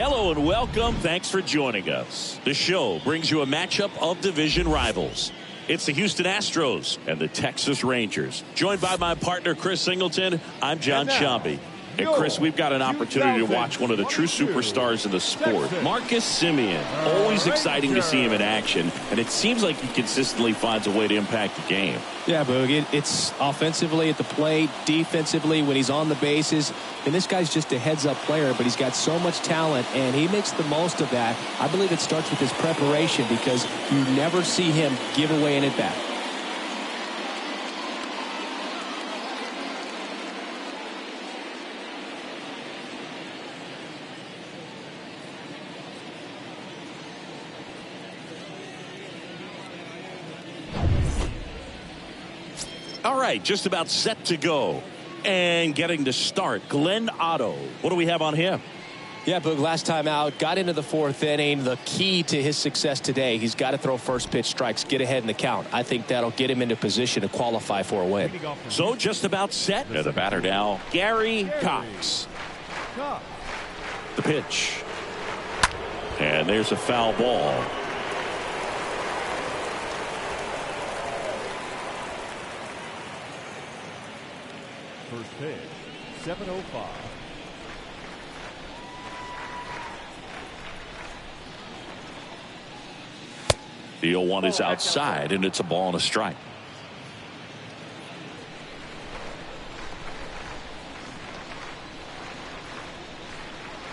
Hello and welcome. Thanks for joining us. The show brings you a matchup of division rivals. It's the Houston Astros and the Texas Rangers. Joined by my partner, Chris Singleton, I'm John Shambi. And Chris, we've got an opportunity to watch one of the true superstars of the sport, Marcus Simeon. Always exciting to see him in action, and it seems like he consistently finds a way to impact the game. Yeah, Boog, it's offensively at the plate, defensively when he's on the bases. And this guy's just a heads-up player, but he's got so much talent, and he makes the most of that. I believe it starts with his preparation because you never see him give away an at-bat. All right, just about set to go. And getting to start, Glenn Otto. What do we have on him? Yeah, Boog, last time out, got into the fourth inning. The key to his success today, he's got to throw first pitch strikes, get ahead in the count. I think that'll get him into position to qualify for a win. So just about set. And the batter now, Gary Cox. The pitch. And there's a foul ball. First pitch, 7:05. The 0-1 is outside, and it's a ball and a strike.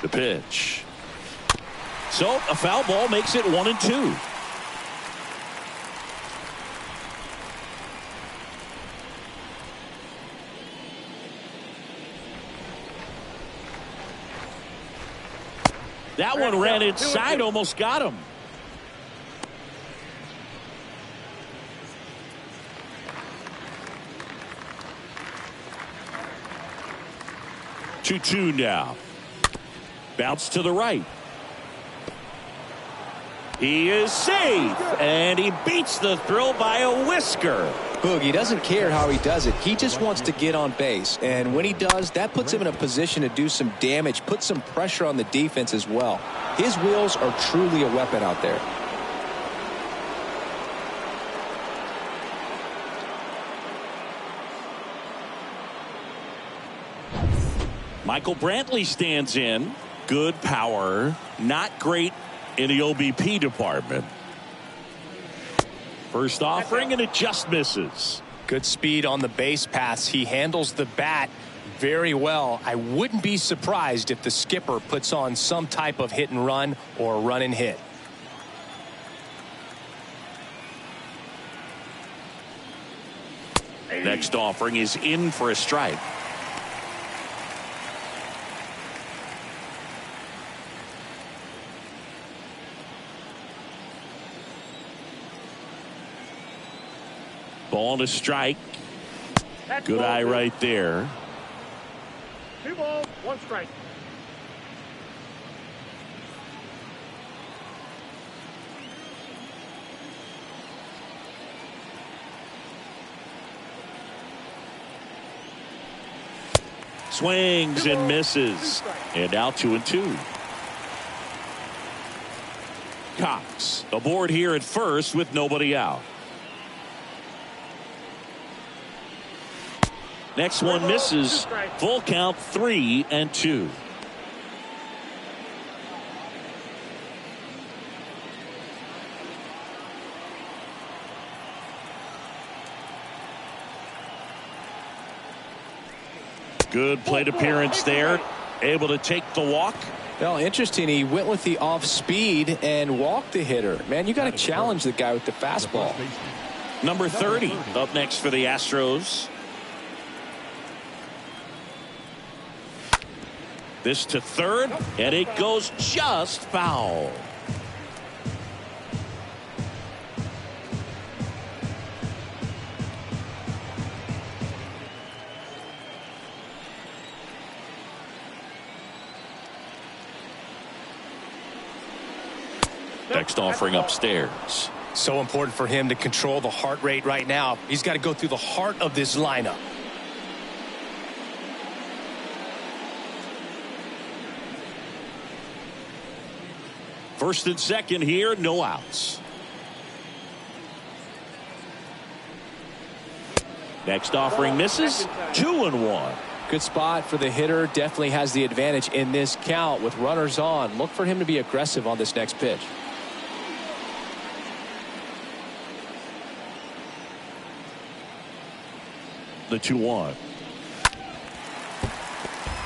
The pitch. So a foul ball makes it 1-2. That one ran inside, almost got him. Two now. Bounce to the right. He is safe, and he beats the throw by a whisker. Boog, he doesn't care how he does it. He just wants to get on base. And when he does, that puts him in a position to do some damage, put some pressure on the defense as well. His wheels are truly a weapon out there. Michael Brantley stands in. Good power, not great in the OBP department. First offering, and it just misses. Good speed on the base paths. He handles the bat very well. I wouldn't be surprised if the skipper puts on some type of hit and run or run and hit. Next offering is in for a strike. Ball to strike. Good eye right there. 2 balls, 1 strike. Swings and misses. And now 2-2. Cox aboard here at first with nobody out. Next one misses. Full count, 3-2. Good plate appearance there. Able to take the walk. Well, interesting. He went with the off speed and walked the hitter. Man, you got to challenge the guy with the fastball. Number 30 up next for the Astros. This to third, and it goes just foul. Next offering upstairs. So important for him to control the heart rate right now. He's got to go through the heart of this lineup. First and second here, no outs. Next offering misses. 2-1. Good spot for the hitter. Definitely has the advantage in this count with runners on. Look for him to be aggressive on this next pitch. The 2-1.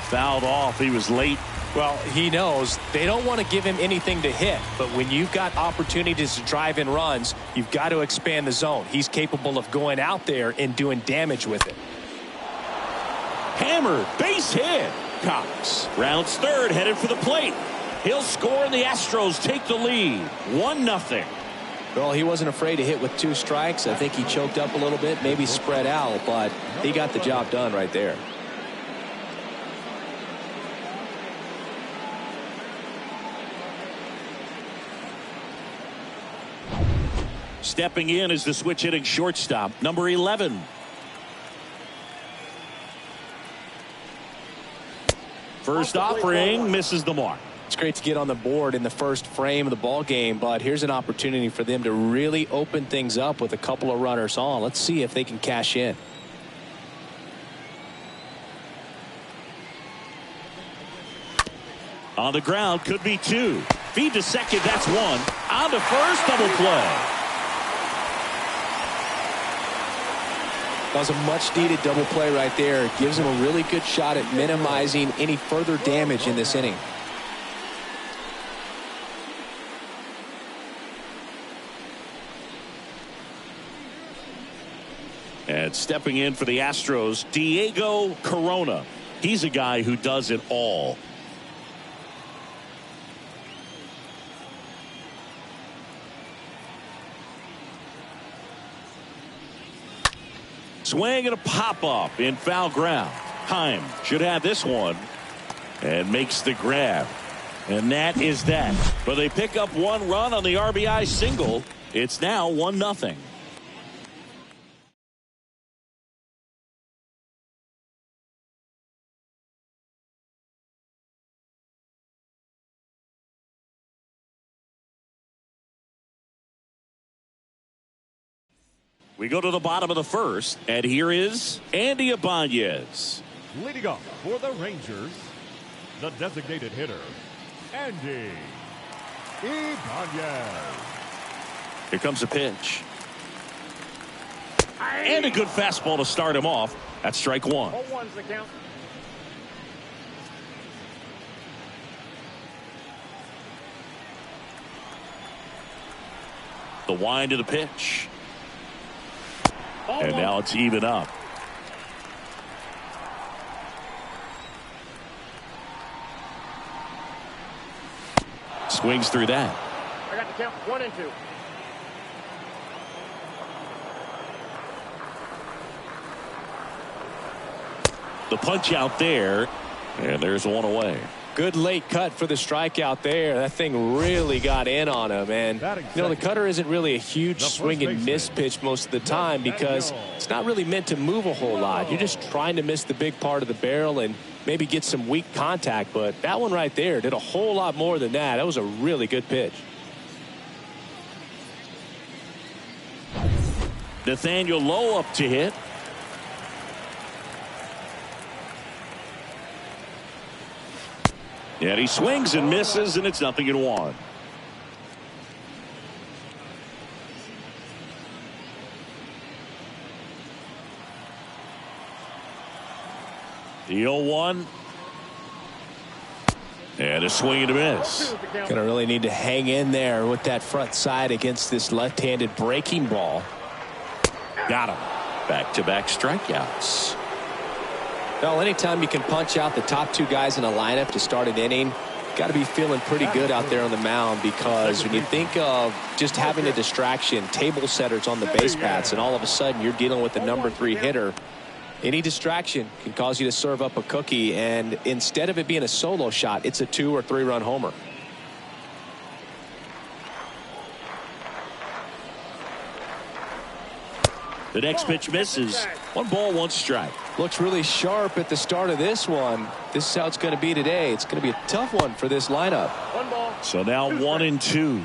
Fouled off. He was late. Well, he knows they don't want to give him anything to hit, but when you've got opportunities to drive in runs, you've got to expand the zone. He's capable of going out there and doing damage with it. Hammered, base hit. Cox rounds third, headed for the plate. He'll score, and the Astros take the lead. 1-0. Well, he wasn't afraid to hit with 2 strikes. I think he choked up a little bit, maybe spread out, but he got the job done right there. Stepping in is the switch hitting shortstop, number 11. First offering misses the mark. It's great to get on the board in the first frame of the ball game, but here's an opportunity for them to really open things up with a couple of runners on. Let's see if they can cash in. On the ground, could be 2. Feed to second, that's 1. On to first, double play. That was a much-needed double play right there. It gives him a really good shot at minimizing any further damage in this inning. And stepping in for the Astros, Diego Corona. He's a guy who does it all. Swing and a pop-up in foul ground. Heim should have this one and makes the grab. And that is that. But they pick up 1 run on the RBI single. It's now 1-0. We go to the bottom of the first, and here is Andy Ibanez. Leading off for the Rangers, the designated hitter, Andy Ibanez. Here comes a pitch. And a good fastball to start him off. That's strike 1. 0-1's the count. The wind of the pitch. And now it's even up. Swings through that. I got the count 1-2. The punch out there. And there's 1 away. Good late cut for the strikeout there. That thing really got in on him. And, you know, the cutter isn't really a huge swing and miss pitch most of the time because it's not really meant to move a whole lot. You're just trying to miss the big part of the barrel and maybe get some weak contact. But that one right there did a whole lot more than that. That was a really good pitch. Nathaniel Lowe up to hit. And he swings and misses, and it's 0-1. The 0-1. And a swing and a miss. Gonna really need to hang in there with that front side against this left-handed breaking ball. Got him. Back-to-back strikeouts. Well, anytime you can punch out the top 2 guys in a lineup to start an inning, got to be feeling pretty good out there on the mound, because when you think of just having a distraction, table setters on the base paths, and all of a sudden you're dealing with the number 3 hitter, any distraction can cause you to serve up a cookie, and instead of it being a solo shot, it's a 2 or 3 run homer. The next pitch misses. 1 ball, 1 strike. Looks really sharp at the start of this one. This is how it's going to be today. It's going to be a tough one for this lineup. 1 ball, So now 1-2.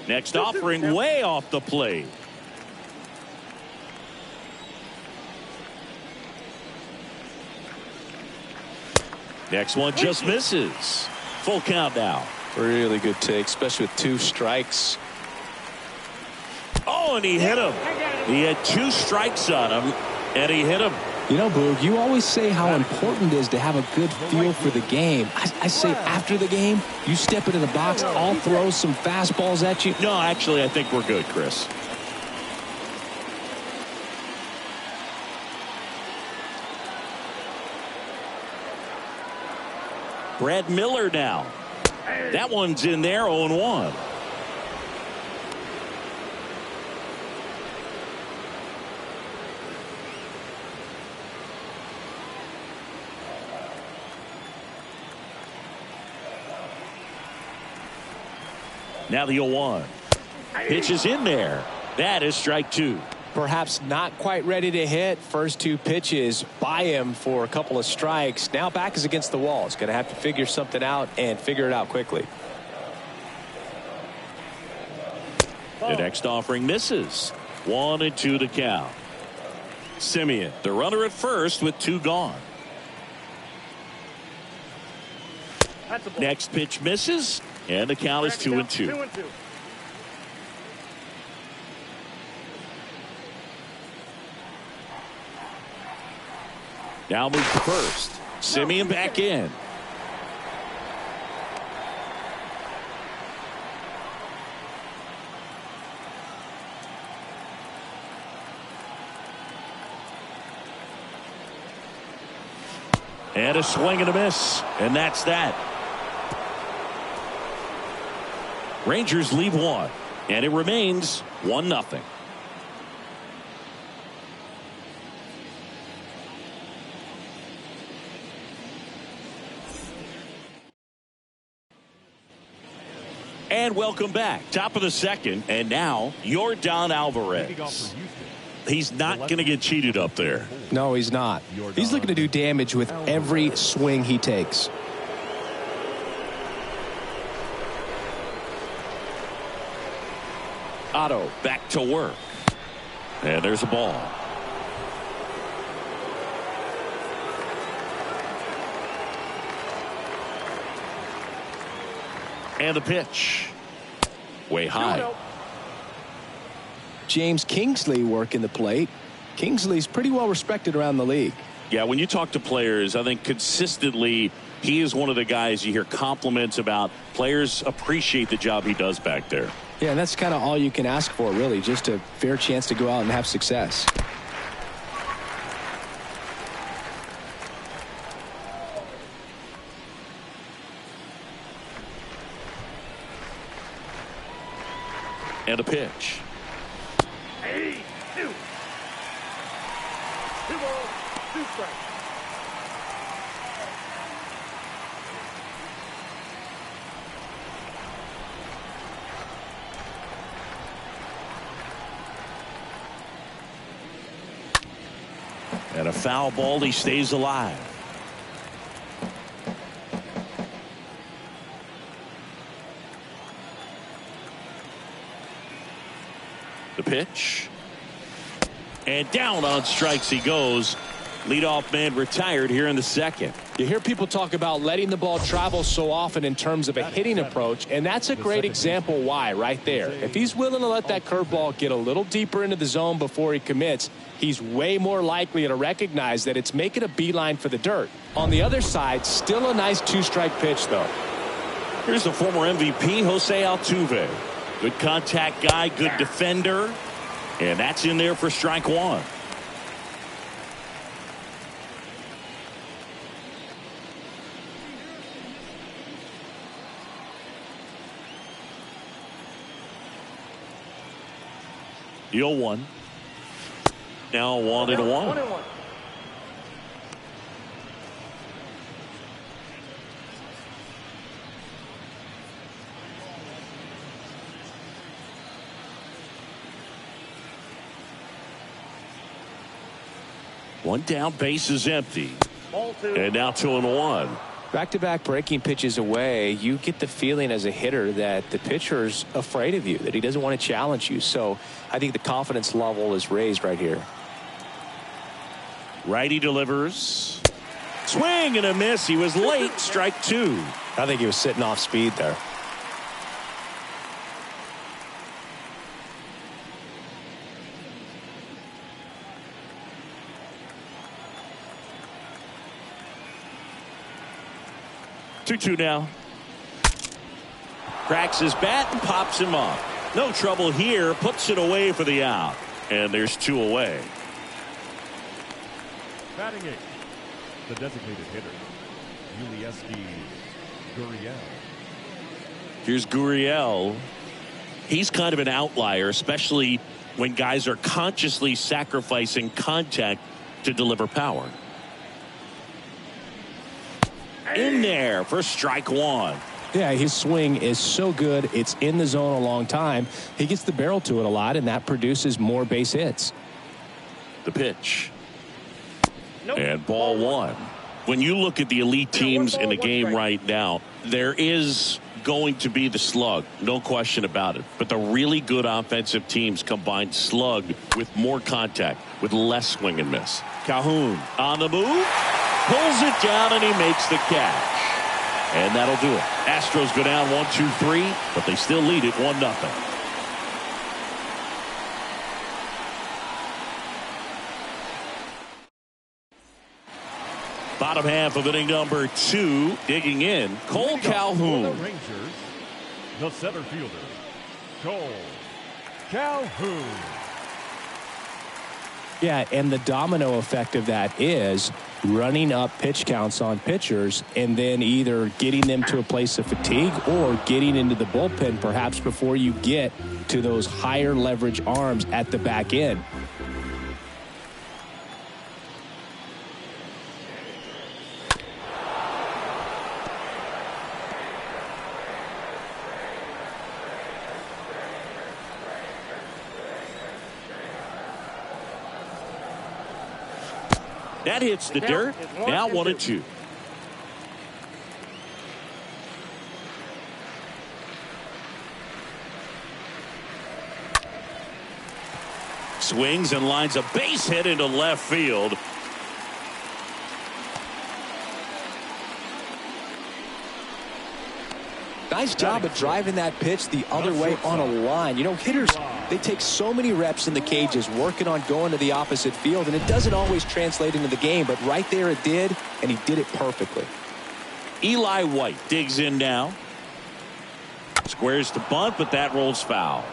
Next offering way off the plate. Next one just misses. Full count now. Really good take, especially with 2 strikes. Oh, and he hit him. He had 2 strikes on him, and he hit him. You know, Boog, you always say how important it is to have a good feel for the game. I say after the game, you step into the box, I'll throw some fastballs at you. No, actually, I think we're good, Chris. Brad Miller now. That one's in there, 0-1. Now the 0-1. Pitch is in there. That is strike 2. Perhaps not quite ready to hit. First 2 pitches by him for a couple of strikes. Now back is against the wall. He's going to have to figure something out and figure it out quickly. The next offering misses. 1-2 to count. Simeon, the runner at first with 2 gone. Next pitch misses, and the count is 2-2. Now moves to first. Simeon back in. And a swing and a miss, and that's that. Rangers leave 1, and it remains 1-0. And welcome back. Top of the second, and now Yordan Alvarez. He's not going to get cheated up there. No, he's not. He's looking to do damage with every swing he takes. Otto back to work. And there's a ball. And the pitch. Way high. James Kingsley working the plate. Kingsley's pretty well respected around the league. Yeah, when you talk to players, I think consistently he is one of the guys you hear compliments about. Players appreciate the job he does back there. Yeah, and that's kind of all you can ask for, really, just a fair chance to go out and have success. And a pitch. 2 balls, 2 strikes. And a foul ball, he stays alive. The pitch. And down on strikes he goes. Leadoff man retired here in the second. You hear people talk about letting the ball travel so often in terms of a hitting approach, and that's a great example why right there. If he's willing to let that curveball get a little deeper into the zone before he commits, he's way more likely to recognize that it's making a beeline for the dirt. On the other side, still a nice 2-strike pitch, though. Here's the former MVP, Jose Altuve. Good contact guy, good defender. And that's in there for strike 1. The 0-1. Now 1-1. One down, base is empty. Ball 2. And now 2-1. Back-to-back breaking pitches away, you get the feeling as a hitter that the pitcher's afraid of you, that he doesn't want to challenge you. So I think the confidence level is raised right here. Righty delivers. Swing and a miss. He was late. Strike 2. I think he was sitting off speed there. Two now. Cracks his bat and pops him up. No trouble here. Puts it away for the out. And there's 2 away. Batting 8th, the designated hitter, Yulieski Gurriel. Here's Gurriel. He's kind of an outlier, especially when guys are consciously sacrificing contact to deliver power. In there for strike 1. Yeah, his swing is so good. It's in the zone a long time. He gets the barrel to it a lot, and that produces more base hits. The pitch. Nope. And ball 1. When you look at the elite teams in the game right now, there is going to be the slug, no question about it. But the really good offensive teams combine slug with more contact, with less swing and miss. Calhoun on the move, pulls it down, and he makes the catch. And that'll do it. Astros go down 1-2-3, but they still lead it 1-0. Bottom half of inning number 2, digging in, Cole Calhoun. For the Rangers, the center fielder, Cole Calhoun. Yeah, and the domino effect of that is running up pitch counts on pitchers and then either getting them to a place of fatigue or getting into the bullpen perhaps before you get to those higher leverage arms at the back end. That hits the dirt. Now 1-2. Swings and lines a base hit into left field. Nice job of driving that pitch the other way on a line. You know, hitters, they take so many reps in the cages working on going to the opposite field, and it doesn't always translate into the game, but right there it did, and he did it perfectly. Eli White digs in now. Squares the bunt, but that rolls foul.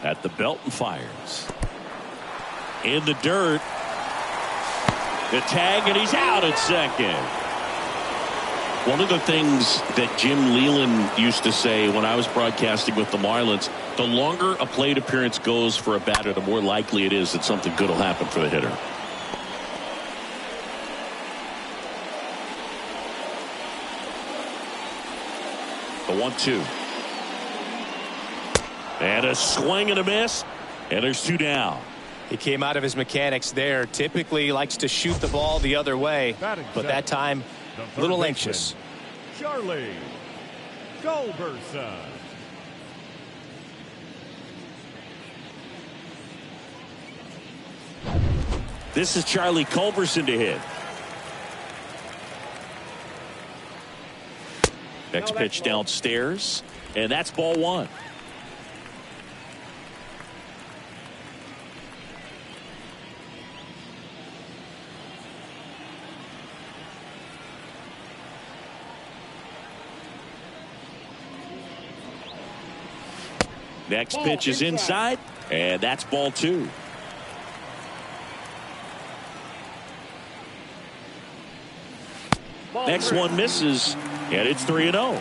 At the belt and fires. In the dirt. The tag, and he's out at second. One of the things that Jim Leland used to say when I was broadcasting with the Marlins, the longer a plate appearance goes for a batter, the more likely it is that something good will happen for the hitter. The 1-2. And a swing and a miss, and there's 2 down. He came out of his mechanics there. Typically he likes to shoot the ball the other way, but that time a little anxious. Charlie Culberson. This is Charlie Culberson to hit. Next pitch downstairs, and that's ball 1. Next pitch is inside, and that's ball 2. Next one misses, and it's 3-0.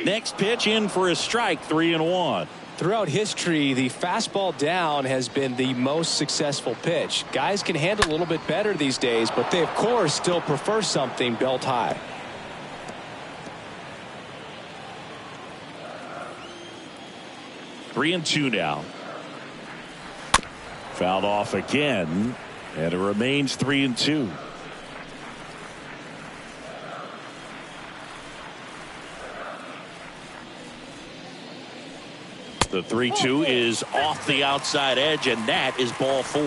Next pitch in for a strike, 3-1. Throughout history, the fastball down has been the most successful pitch. Guys can handle a little bit better these days, but they, of course, still prefer something belt high. Three and two now. Fouled off again, and it remains 3-2. The 3-2 is off the outside edge, and that is ball 4.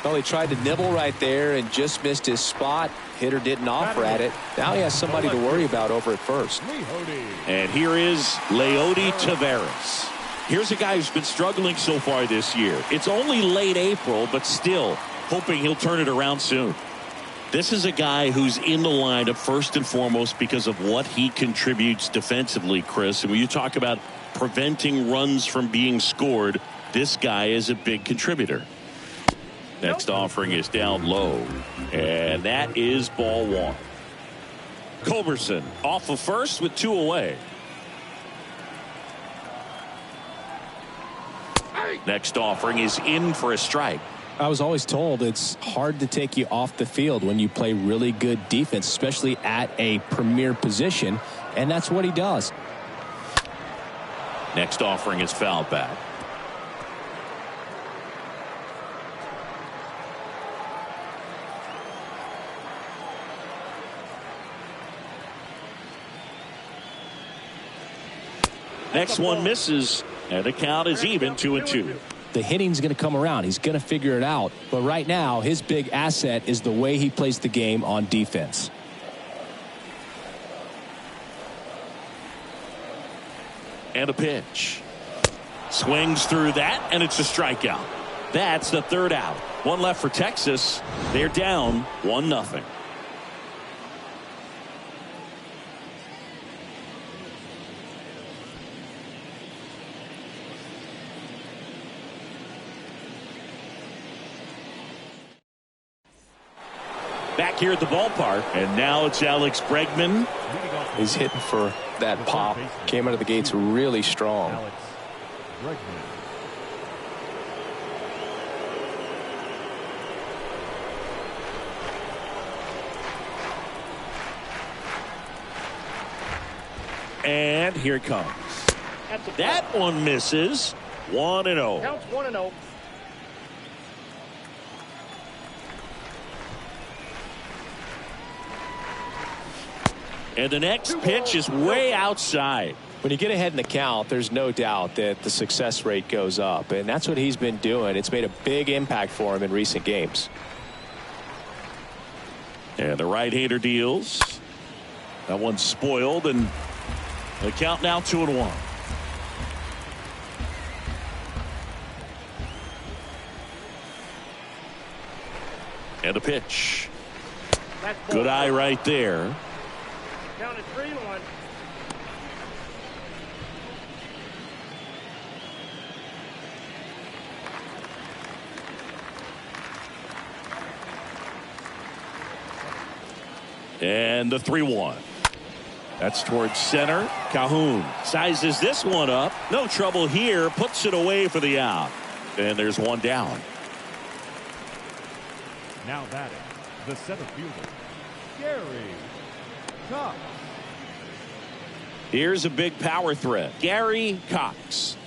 Well, he tried to nibble right there and just missed his spot. Hitter didn't offer at it. Now he has somebody to worry about over at first. And here is Leyote Tavares. Here's a guy who's been struggling so far this year. It's only late April, but still hoping he'll turn it around soon. This is a guy who's in the lineup first and foremost because of what he contributes defensively, Chris. And when you talk about preventing runs from being scored, this guy is a big contributor. Next offering is down low, and that is ball 1. Culberson off of first with 2 away. Next offering is in for a strike. I was always told it's hard to take you off the field when you play really good defense, especially at a premier position, and that's what he does. Next offering is fouled back. Next one misses, and the count is even, 2-2. The hitting's going to come around. He's going to figure it out. But right now, his big asset is the way he plays the game on defense. And a pitch. Swings through that, and it's a strikeout. That's the 3rd out. One left for Texas. They're down 1-0. Back here at the ballpark, and now it's Alex Bregman. He's hitting for that pop. Came out of the gates really strong. Alex Bregman. And here it comes. That one misses. 1-0. Counts 1-0. And the next pitch is way outside. When you get ahead in the count, there's no doubt that the success rate goes up, and that's what he's been doing. It's made a big impact for him in recent games. And the right-hander deals. That one's spoiled, and the count now 2-1. And a pitch. Good eye right there. Count is 3-1. And the 3-1. That's towards center. Calhoun sizes this one up. No trouble here. Puts it away for the out. And there's one down. Now batting, the center fielder, Gary Cox. Here's a big power threat. Gary Cox.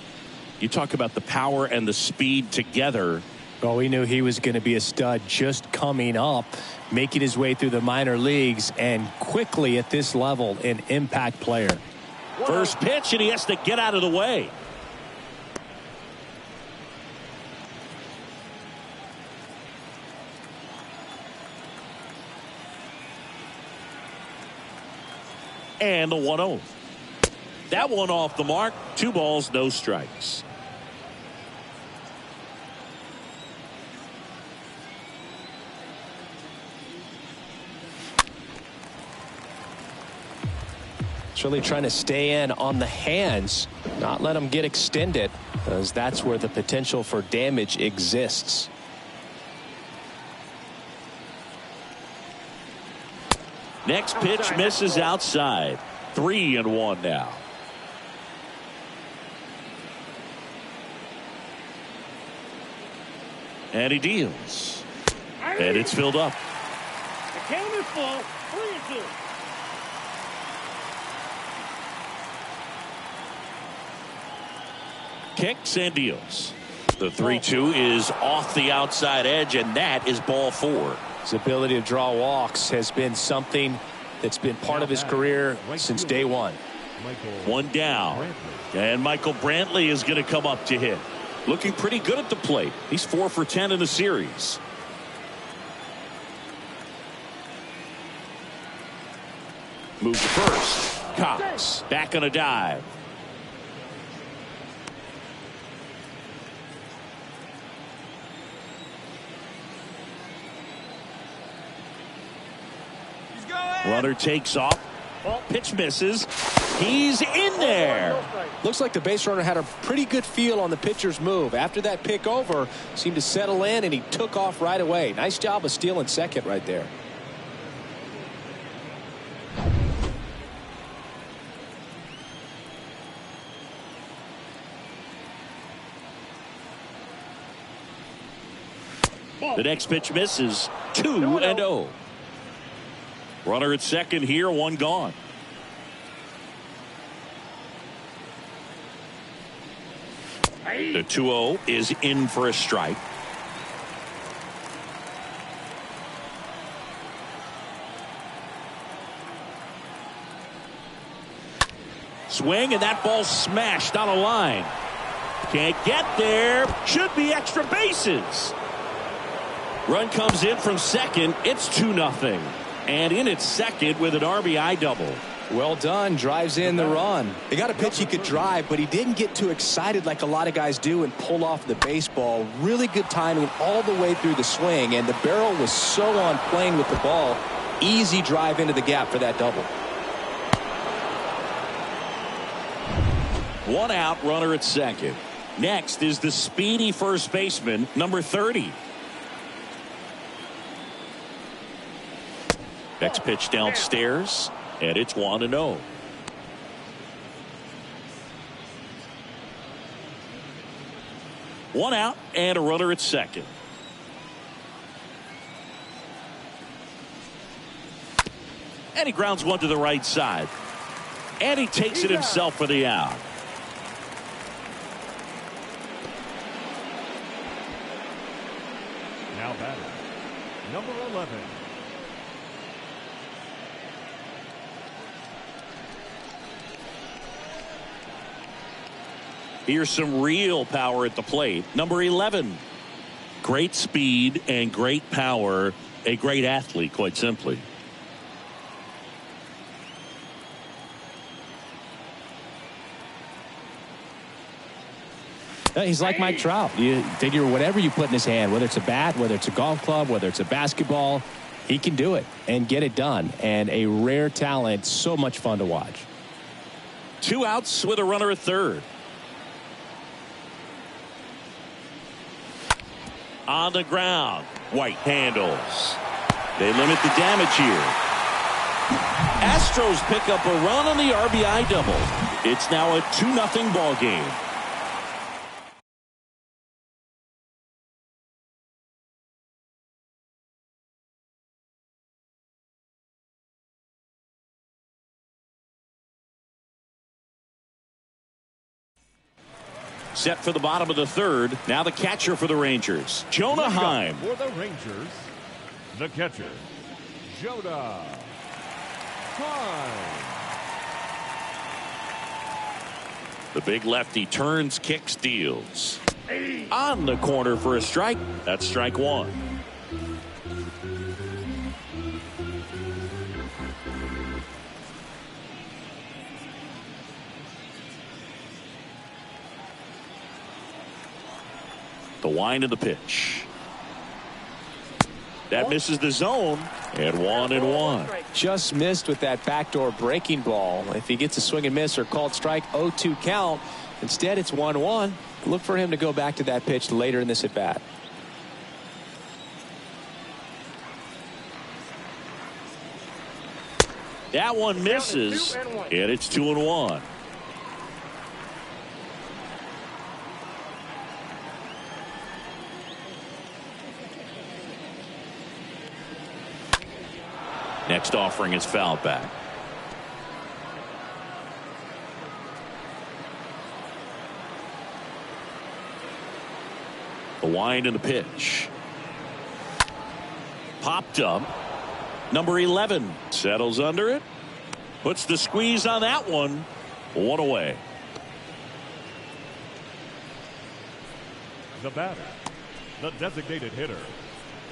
You talk about the power and the speed together. Well, we knew he was going to be a stud just coming up, making his way through the minor leagues, and quickly at this level, an impact player. First pitch, and he has to get out of the way. And the 1-0. That one off the mark. 2 balls, no strikes. It's really trying to stay in on the hands, not let them get extended, because that's where the potential for damage exists. Next pitch misses outside. 3-1 now. And he deals. And it's filled up. The count is full. 3-2. Kicks and deals. The 3-2 is off the outside edge, and that is ball 4. His ability to draw walks has been something that's been part of his career since day one. One down. And Michael Brantley is going to come up to hit. Looking pretty good at the plate. He's 4 for 10 in the series. Move to first. Cox back on a dive. Runner takes off. Pitch misses. He's in there. Looks like the base runner had a pretty good feel on the pitcher's move. After that pick over, seemed to settle in, and he took off right away. Nice job of stealing second right there. The next pitch misses. 2-0. Runner at second here, one gone. The 2-0 is in for a strike. Swing, and that ball smashed on a line. Can't get there. Should be extra bases. Run comes in from second. It's 2-0. And in at second with an RBI double. Well done. Drives in the run. They got a pitch he could drive, but he didn't get too excited like a lot of guys do and pull off the baseball. Really good timing all the way through the swing, and the barrel was so on plane with the ball. Easy drive into the gap for that double. One out, runner at second. Next is the speedy first baseman, number 30. Next pitch downstairs, and it's 1-0. One out and a runner at second. And he grounds one to the right side. And he takes it himself for the out. Now batting, number 11. Here's some real power at the plate. Number 11. Great speed and great power. A great athlete, quite simply. He's like Mike Trout. You figure whatever you put in his hand, whether it's a bat, whether it's a golf club, whether it's a basketball, he can do it and get it done. And a rare talent, so much fun to watch. 2 outs with a runner at third. On the ground, White handles. They limit the damage here. Astros pick up a run on the RBI double. It's now a 2-0 ball game. Set for the bottom of the third. Now the catcher for the Rangers, Jonah Heim. For the Rangers, the catcher, Jonah Heim. The big lefty turns, kicks, deals. On the corner for a strike. That's strike one. The wind of the pitch. That misses the zone, and 1-1. Just missed with that backdoor breaking ball. If he gets a swing and miss or called strike, 0-2 count. Instead, it's 1-1. Look for him to go back to that pitch later in this at bat. That one misses, and it's 2-1. Next offering is fouled back. The wind and the pitch. Popped up. Number 11 settles under it. Puts the squeeze on that one. One away. The batter, the designated hitter,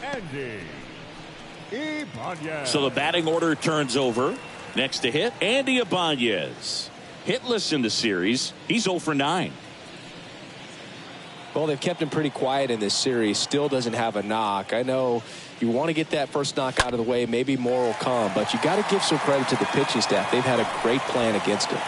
Andy Ibanez. So the batting order turns over. Next to hit, Andy Ibanez. Hitless in the series. He's 0 for 9. Well, they've kept him pretty quiet in this series. Still doesn't have a knock. I know you want to get that first knock out of the way. Maybe more will come, but you got to give some credit to the pitching staff. They've had a great plan against him.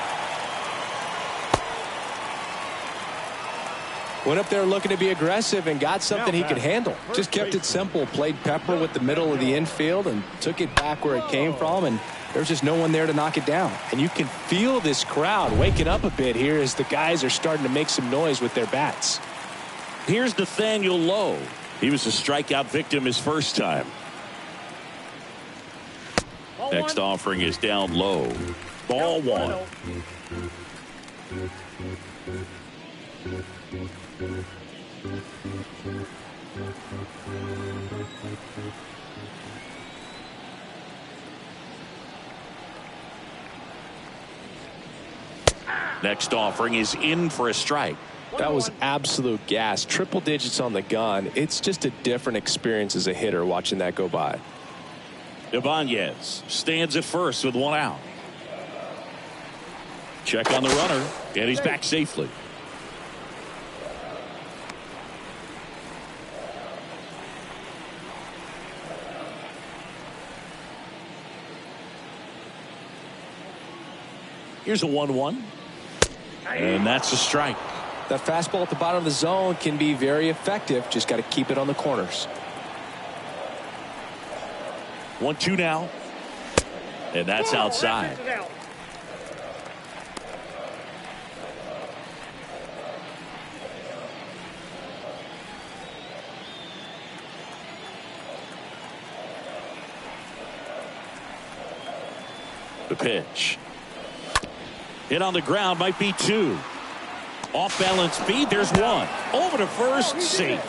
Went up there looking to be aggressive and got something he could handle. Just kept it simple. Played pepper with the middle of the infield and took it back where it came from, and there's just no one there to knock it down. And you can feel this crowd waking up a bit here as the guys are starting to make some noise with their bats. Here's Nathaniel Lowe. He was a strikeout victim his first time. Next offering is down low. Ball one. Next offering is in for a strike. That was absolute gas. Triple digits on the gun. It's just a different experience as a hitter watching that go by. Ibanez stands at first with one out. Check on the runner, and he's back safely. Here's a 1-1. And that's a strike. That fastball at the bottom of the zone can be very effective. Just got to keep it on the corners. 1-2 now. And that's outside. The pitch. Hit on the ground, might be 2. Off balance speed, there's 1. Over to first, safe.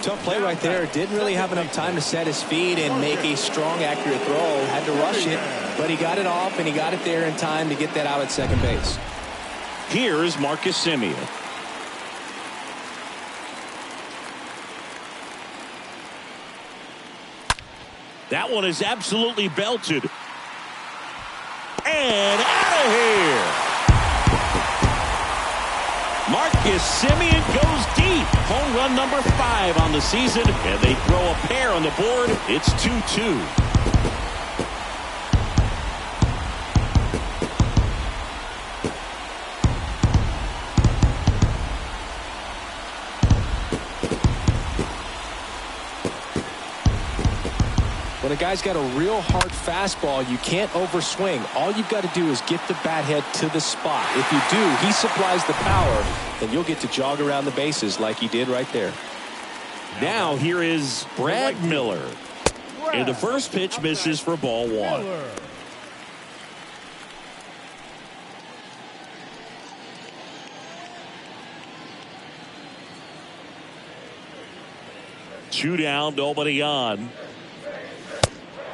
Tough play right there. Didn't really have enough time to set his feet and make a strong, accurate throw. Had to rush it, but he got it off and he got it there in time to get that out at second base. Here's Marcus Simeon. That one is absolutely belted. And out of here. Marcus Simeon goes deep. Home run number 5 on the season. And they throw a pair on the board. It's 2-2. When a guy's got a real hard fastball, you can't overswing. All you've got to do is get the bat head to the spot. If you do, he supplies the power, and you'll get to jog around the bases like he did right there. Now here is Brad Miller. And the first pitch misses for ball 1. Two down, nobody on.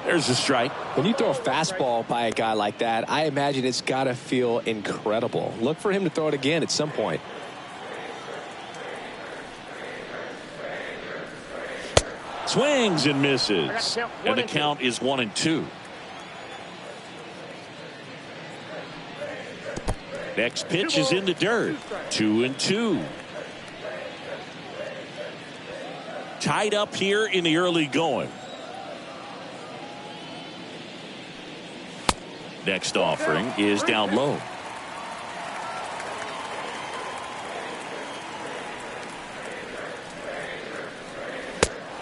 There's a strike. When you throw a fastball by a guy like that, I imagine it's got to feel incredible. Look for him to throw it again at some point. Swings and misses. And the count is 1-2. Next pitch is in the dirt. 2-2. Tied up here in the early going. Next offering is down low.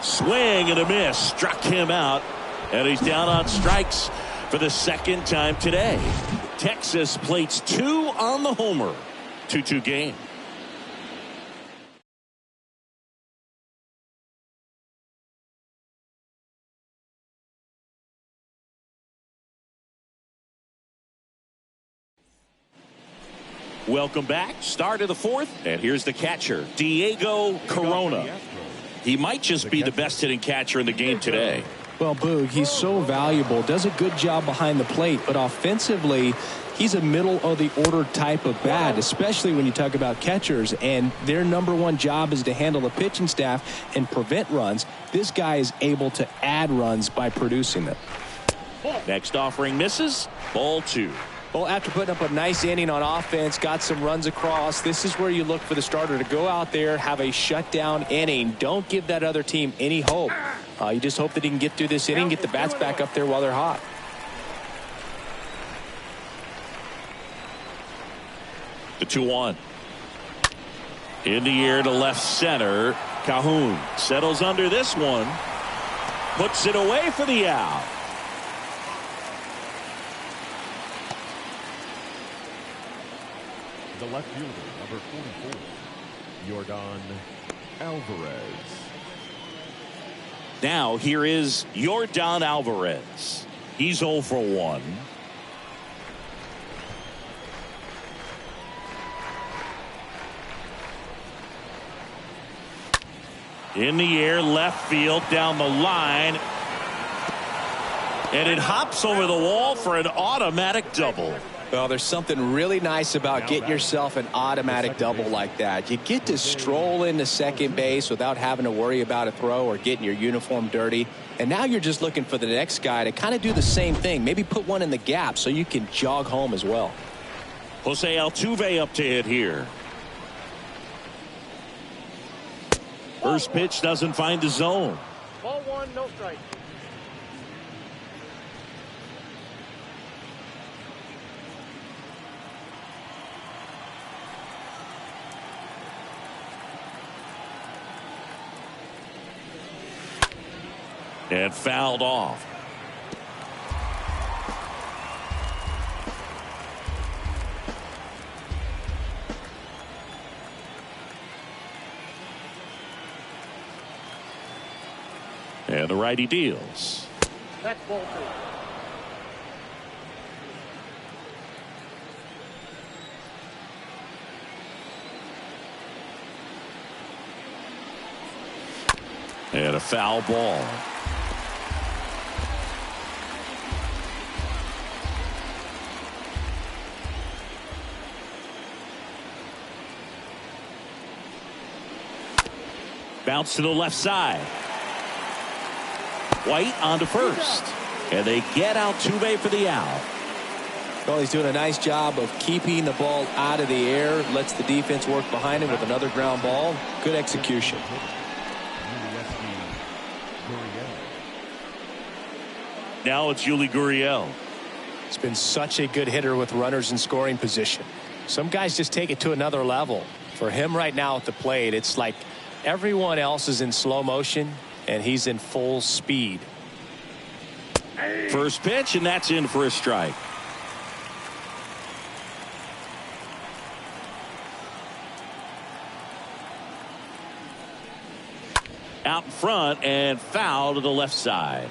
Swing and a miss. Struck him out. And he's down on strikes for the second time today. Texas plates 2 on the homer. 2-2 game. Welcome back. Start of the fourth. And here's the catcher, Diego Corona. He might just be the best hitting catcher in the game today. Well, Boog, he's so valuable, does a good job behind the plate, but offensively, he's a middle-of-the-order type of bat, especially when you talk about catchers, and their number one job is to handle the pitching staff and prevent runs. This guy is able to add runs by producing them. Next offering misses. Ball 2. Well, after putting up a nice inning on offense, got some runs across, this is where you look for the starter to go out there, have a shutdown inning. Don't give that other team any hope. You just hope that he can get through this inning, get the bats back up there while they're hot. The 2-1. In the air to left center. Calhoun settles under this one. Puts it away for the out. The left fielder, number 44, Yordan Alvarez. Now here is Yordan Alvarez. He's 0 for 1. In the air, left field, down the line. And it hops over the wall for an automatic double. Well, there's something really nice about getting yourself an automatic double like that. You get to stroll into second base without having to worry about a throw or getting your uniform dirty. And now you're just looking for the next guy to kind of do the same thing. Maybe put one in the gap so you can jog home as well. Jose Altuve up to hit here. First pitch doesn't find the zone. Ball 1, no strike. And fouled off. And the righty deals. That's ball 2. And a foul ball. Bounce to the left side. White on to first. And they get Altuve for the out. Well, he's doing a nice job of keeping the ball out of the air. Lets the defense work behind him with another ground ball. Good execution. Now it's Yuli Gurriel. He's been such a good hitter with runners in scoring position. Some guys just take it to another level. For him right now at the plate, it's like everyone else is in slow motion and he's in full speed. First pitch, and that's in for a strike. Out in front and foul to the left side.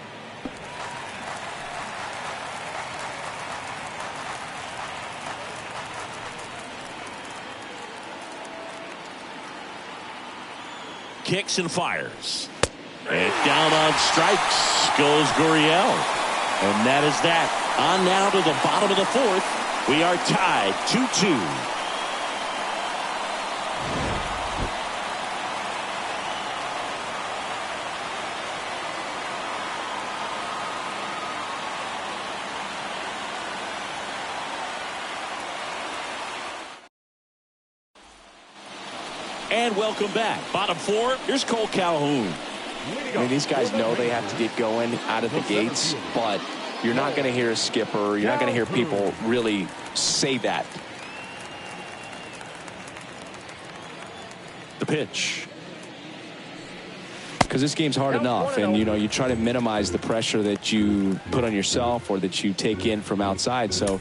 Kicks and fires. And down on strikes goes Gurriel. And that is that. On now to the bottom of the fourth. We are tied 2-2. And welcome back. Bottom four, here's Cole Calhoun. I mean, these guys know they have to get going out of the gates, but you're not going to hear a skipper. You're not going to hear people really say that. The pitch. Because this game's hard enough, and you try to minimize the pressure that you put on yourself or that you take in from outside. So,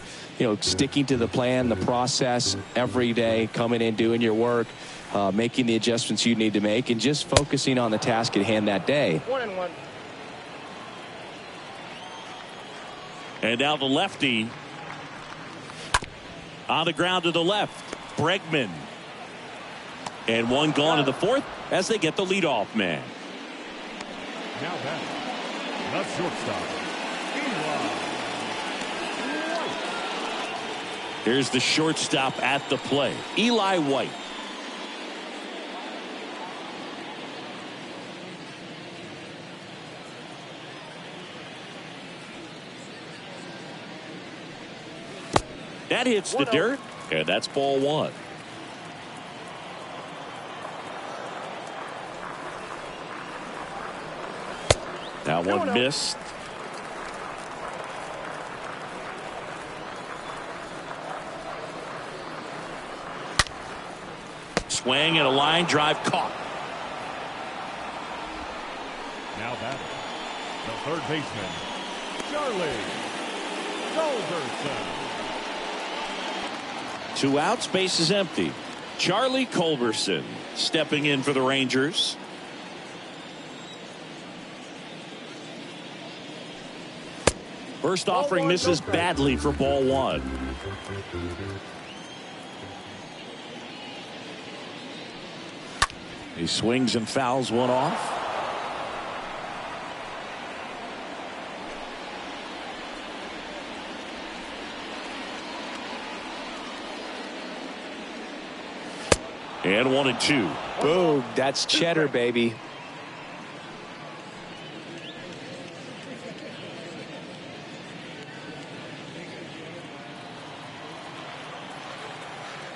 sticking to the plan, the process every day, coming in, doing your work, making the adjustments you need to make, and just focusing on the task at hand that day. 1-1. And now the lefty on the ground to the left. Bregman. And one gone in the fourth as they get the leadoff man. Now back, the shortstop, Eli. Here's the shortstop at the plate, Eli White. That hits the dirt, and that's ball one. That one missed. Swing and a line drive caught. Now batting, the third baseman, Charlie Culberson. 2 outs, base is empty. Charlie Culberson stepping in for the Rangers. First offering misses badly for ball one. He swings and fouls one off. And 1-2. Boom, that's cheddar, baby.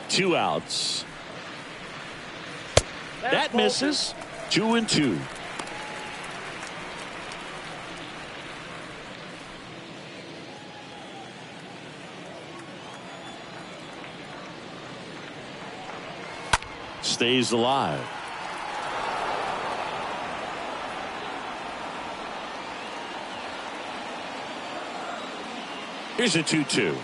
Two outs. That misses. 2-2. Stays alive. Here's a 2-2.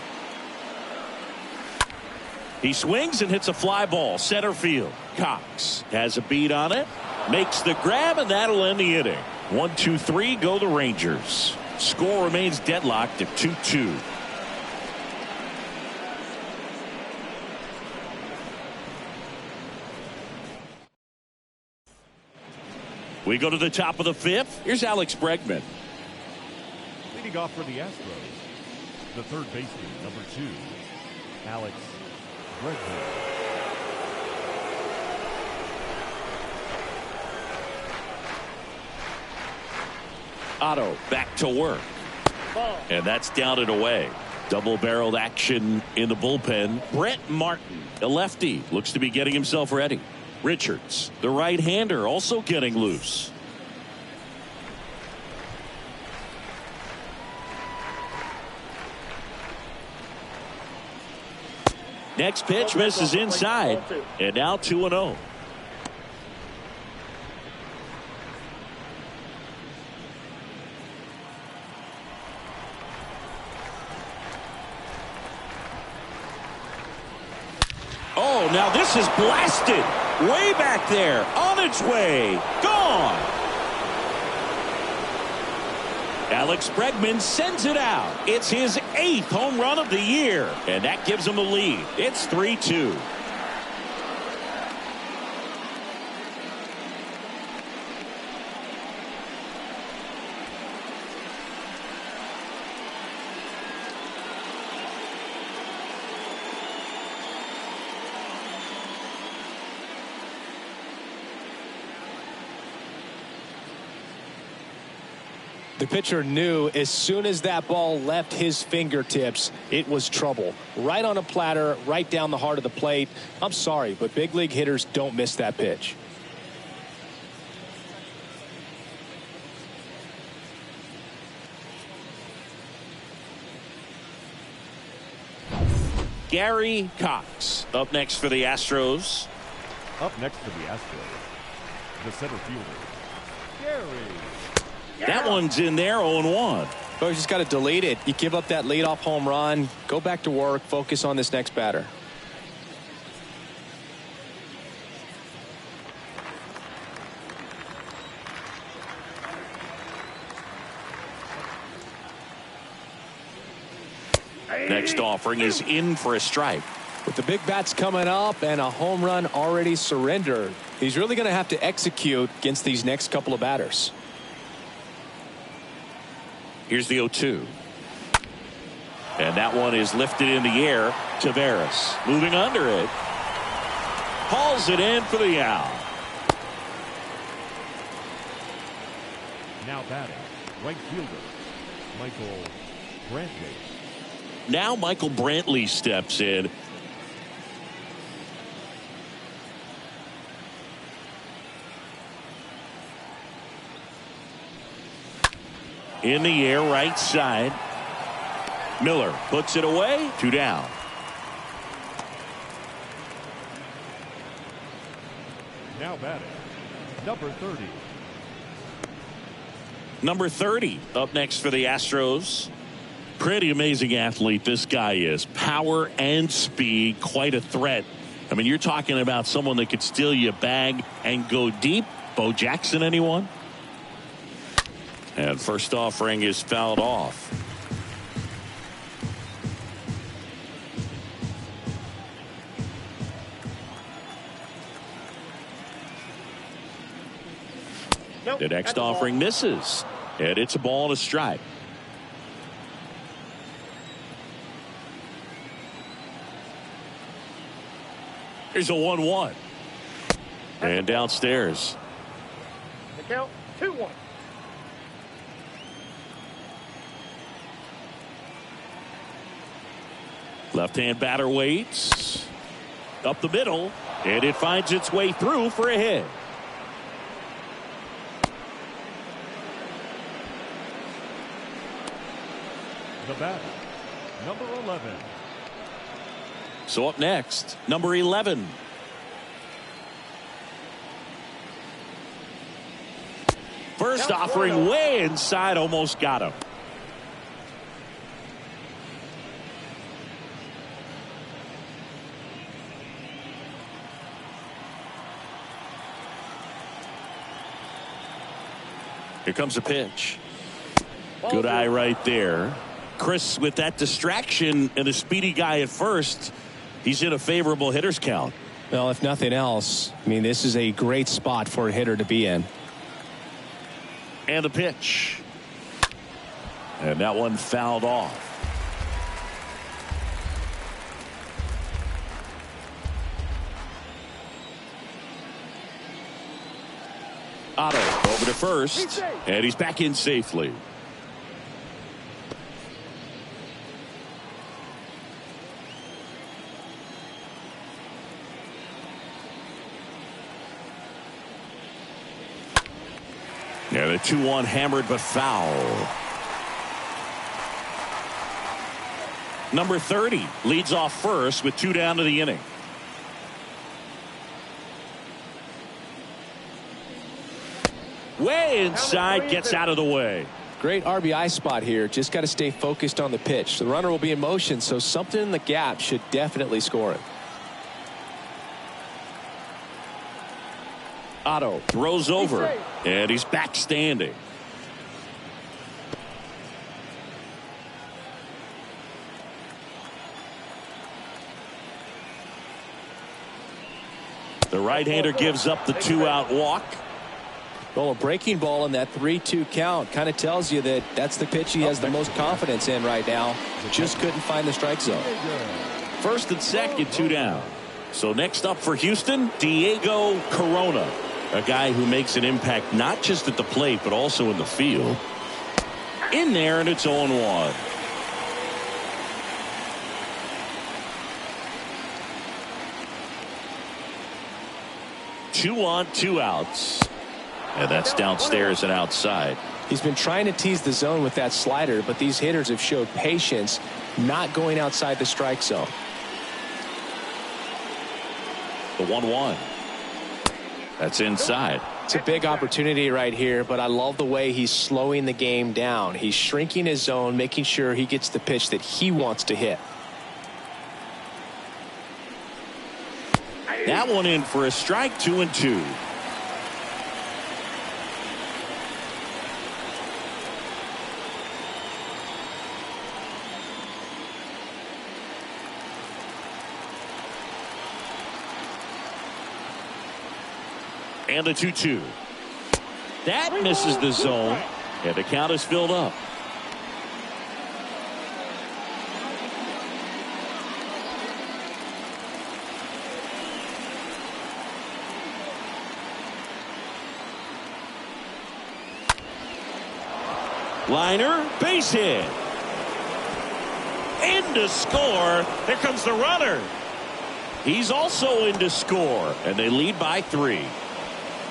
He swings and hits a fly ball center field. Cox has a beat on it, makes the grab, and that'll end the inning. 1-2-3 go the Rangers. Score remains deadlocked at 2-2. We go to the top of the fifth. Here's Alex Bregman. Leading off for the Astros, the third baseman, number 2, Alex Bregman. Otto back to work. And that's down and away. Double-barreled action in the bullpen. Brent Martin, a lefty, looks to be getting himself ready. Richards, the right-hander, also getting loose. Next pitch misses inside, and now 2-0. Oh, now this is blasted. Way back there, on its way, gone. Alex Bregman sends it out. It's his 8th home run of the year, and that gives him a lead. It's 3-2. The pitcher knew as soon as that ball left his fingertips, it was trouble. Right on a platter, right down the heart of the plate. I'm sorry, but big league hitters don't miss that pitch. Gary Cox up next for the Astros. Up next for the Astros, the center fielder, Gary. That one's in there, 0-1. Oh, you just got to delete it. You give up that leadoff home run, go back to work, focus on this next batter. Next offering is in for a strike. With the big bats coming up and a home run already surrendered, he's really going to have to execute against these next couple of batters. Here's the 0-2. And that one is lifted in the air. Tavares moving under it. Hauls it in for the out. Now batting, right fielder, Michael Brantley. Now Michael Brantley steps in. In the air, right side. Miller puts it away. 2 down. Now batting, number 30. Number 30 up next for the Astros. Pretty amazing athlete this guy is. Power and speed, quite a threat. I mean, you're talking about someone that could steal you a bag and go deep. Bo Jackson, anyone? And first offering is fouled off. Nope, The next that's a ball. offering misses. And it's a ball and a strike. Here's a 1-1. And downstairs. The count 2-1. Left-hand batter waits. Up the middle. And it finds its way through for a hit. The batter, number 11. So up next, number 11. First offering way inside, almost got him. Here comes a pitch. Good eye right there. Chris, with that distraction and a speedy guy at first, he's in a favorable hitter's count. Well, if nothing else, I mean, this is a great spot for a hitter to be in. And the pitch. And that one fouled off. Otto over to first. And he's back in safely. Yeah, the 2-1 hammered but foul. Number 30 leads off first with 2 down to the inning. Way inside, gets out of the way. Great RBI spot here. Just got to stay focused on the pitch. The runner will be in motion, so something in the gap should definitely score it. Otto throws over, and he's back standing. The right-hander gives up the 2-out walk. Well, a breaking ball in that 3-2 count kind of tells you that that's the pitch he has the most confidence in right now. Just couldn't find the strike zone. First and second, 2 down. So next up for Houston, Diego Corona. A guy who makes an impact not just at the plate, but also in the field. In there, and it's 0-1. Two on, 2 outs. And that's downstairs and outside. He's been trying to tease the zone with that slider, but these hitters have showed patience, not going outside the strike zone. The 1-1. That's inside. It's a big opportunity right here, but I love the way he's slowing the game down. He's shrinking his zone, making sure he gets the pitch that he wants to hit. That one in for a strike, 2-2. And the 2-2. That misses the zone, and the count is filled up. Liner, base hit. In to score. Here comes the runner. He's also in to score, and they lead by 3.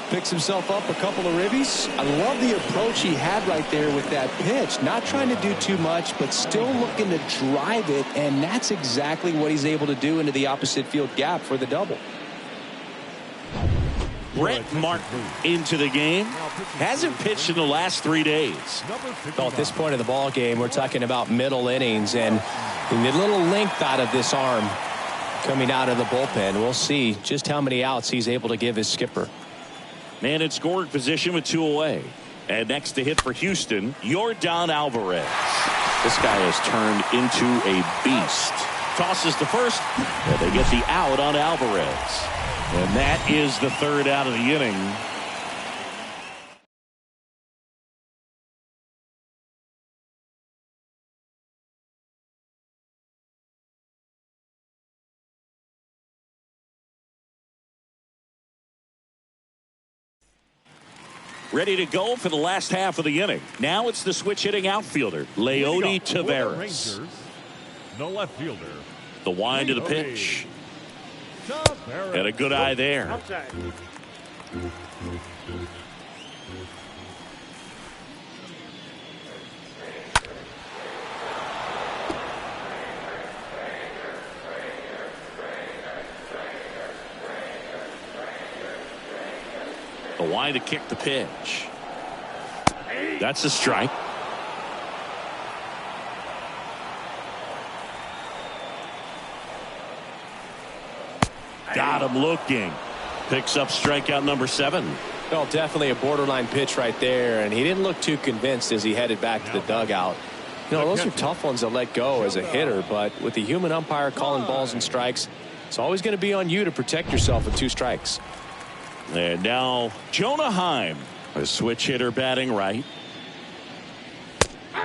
Picks himself up a couple of ribbies. I love the approach he had right there with that pitch. Not trying to do too much, but still looking to drive it, and that's exactly what he's able to do into the opposite field gap for the double. Brent Martin into the game. Hasn't pitched in the last 3 days. Well, at this point of the ball game, we're talking about middle innings, and the little length out of this arm coming out of the bullpen. We'll see just how many outs he's able to give his skipper. Man in scoring position with 2 away. And next to hit for Houston, Yordan Alvarez. This guy has turned into a beast. Tosses to first, and they get the out on Alvarez. And that is the 3rd out of the inning. Ready to go for the last half of the inning. Now it's the switch hitting outfielder, Leyote Tavares. No left fielder. The wind of the pitch. And a good eye there. Outside. The wind to kick the pitch. That's a strike. Got him looking. Picks up strikeout number 7. Well, definitely a borderline pitch right there, and he didn't look too convinced as he headed back to the dugout. You know, those are tough ones to let go as a hitter, but with the human umpire calling balls and strikes, it's always going to be on you to protect yourself with 2 strikes. And now Jonah Heim, a switch hitter batting right.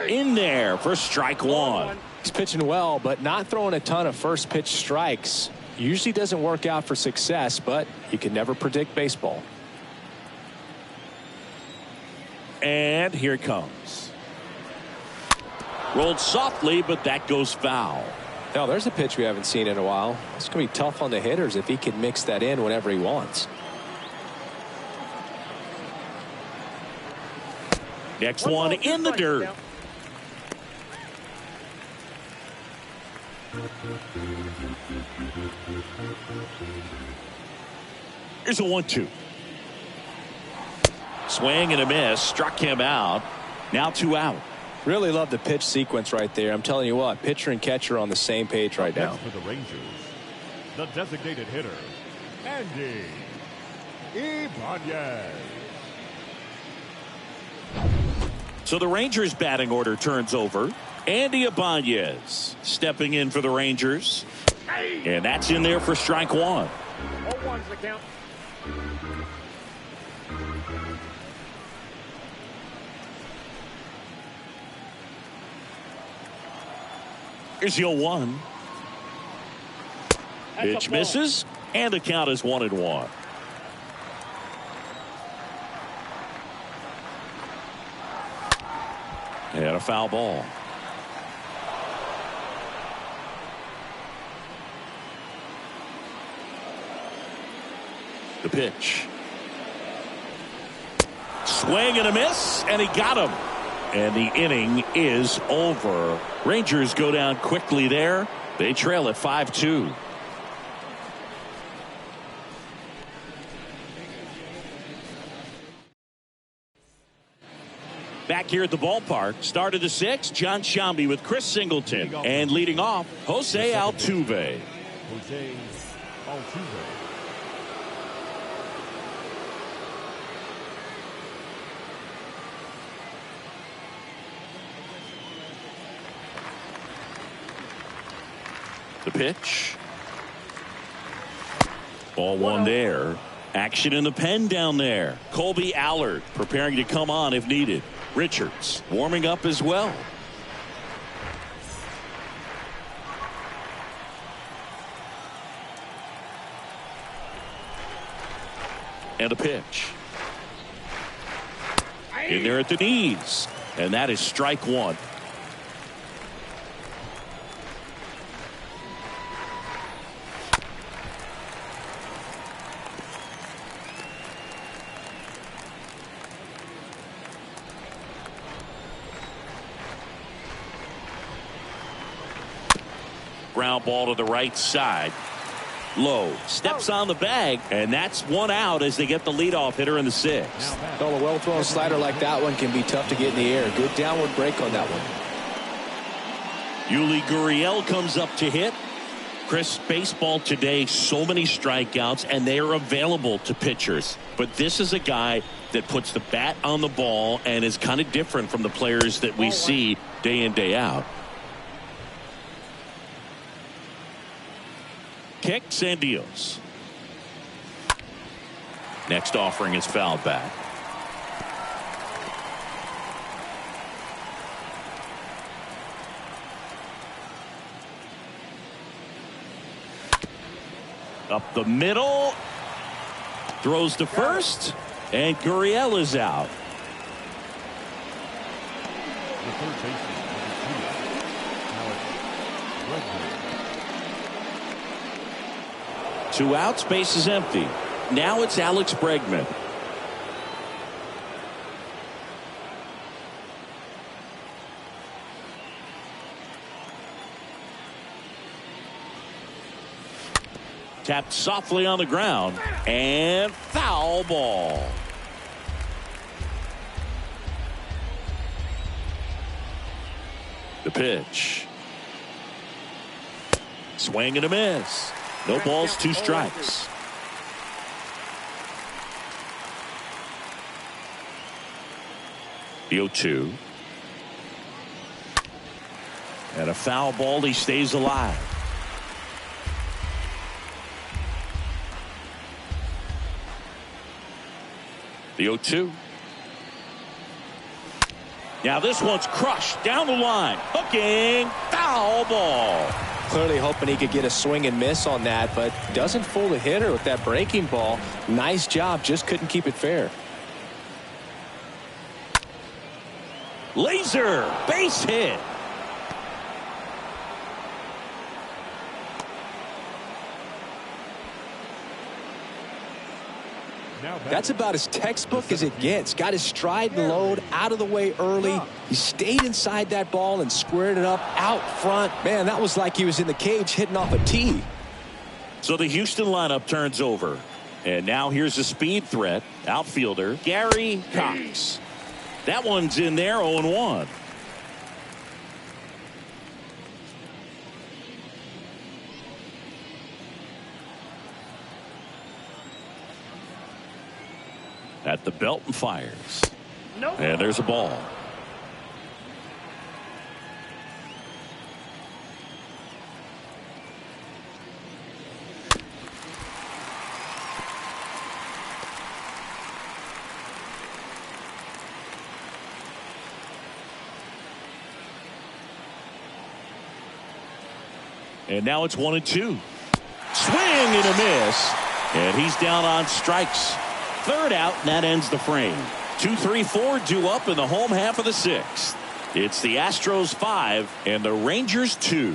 In there for strike 1. He's pitching well, but not throwing a ton of first pitch strikes. Usually doesn't work out for success, but you can never predict baseball. And here it comes. Rolled softly, but that goes foul. Now, there's a pitch we haven't seen in a while. It's going to be tough on the hitters if he can mix that in whenever he wants. Next one in the dirt. Here's a 1-2. Swing and a miss. Struck him out. Now 2 out. Really love the pitch sequence right there. I'm telling you what, pitcher and catcher are on the same page right now. For the Rangers, the designated hitter, Andy Ibanez. So the Rangers batting order turns over. Andy Ibanez stepping in for the Rangers. And that's in there for strike 1. 0-1's the count. Here's the 0-1. Pitch misses, and the count is 1-1. And a foul ball. The pitch. Swing and a miss, and he got him. And the inning is over. Rangers go down quickly there. They trail at 5-2. Back here at the ballpark, start of the 6th, John Sciambi with Chris Singleton. And leading off, Jose Altuve. Jose Altuve. The pitch. Ball 1 there. Action in the pen down there. Colby Allard preparing to come on if needed. Richards warming up as well. And a pitch. In there at the knees. And that is strike one. Ground ball to the right side. Low steps on the bag, and that's one out as they get the leadoff hitter in the sixth. Well, a well-thrown slider like that one can be tough to get in the air. Good downward break on that one. Yuli Gurriel comes up to hit. Chris, baseball today, so many strikeouts, and they are available to pitchers. But this is a guy that puts the bat on the ball and is kind of different from the players that we see day in, day out. Kicks and deals. Next offering is fouled back. Up the middle. Throws to first. And Gurriel is out. The third baseman, Two outs, base is empty. Now it's Alex Bregman. Tapped softly on the ground and foul ball. The pitch. Swing and a miss. No balls, two strikes. The 0-2. And a foul ball. He stays alive. The 0-2. Now this one's crushed down the line. Hooking. Foul ball. Clearly hoping he could get a swing and miss on that, but doesn't fool the hitter with that breaking ball. Nice job, just couldn't keep it fair. Laser base hit. That's about as textbook as it gets. Got his stride and load out of the way early. He stayed inside that ball and squared it up out front. Man, that was like he was in the cage hitting off a tee. So the Houston lineup turns over. And now here's a speed threat. Outfielder Gary Cox. That one's in there, 0-1. At the belt and fires. Nope. And there's a ball. And now it's 1-2. Swing and a miss. And he's down on strikes. Third out, and that ends the frame. 2-3-4 due up in the home half of the sixth. It's the Astros 5 and the Rangers 2.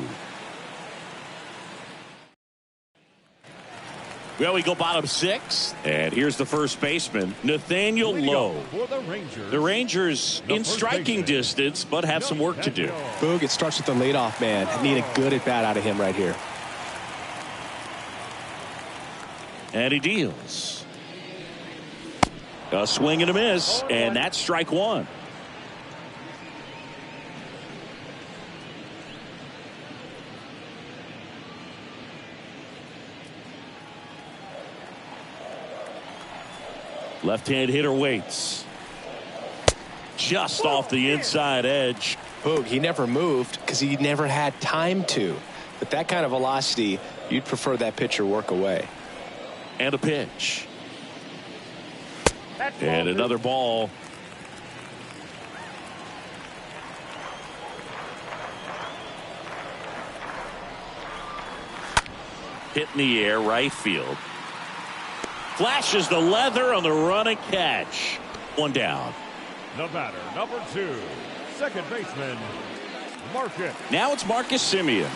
Well, we go bottom six, and here's the first baseman, Nathaniel Lowe. The Rangers in striking distance, but have some work to do. Boog, it starts with the leadoff man. Need a good at bat out of him right here. And he deals. A swing and a miss, and that's strike one. Left-hand hitter waits. Just off the inside edge. Boog, he never moved because he never had time to. But that kind of velocity, you'd prefer that pitcher work away. And a pitch. And another ball. Hit in the air, right field. Flashes the leather on the run and catch. One down. The batter, number 2, second baseman, Marcus. Now it's Marcus Simeon.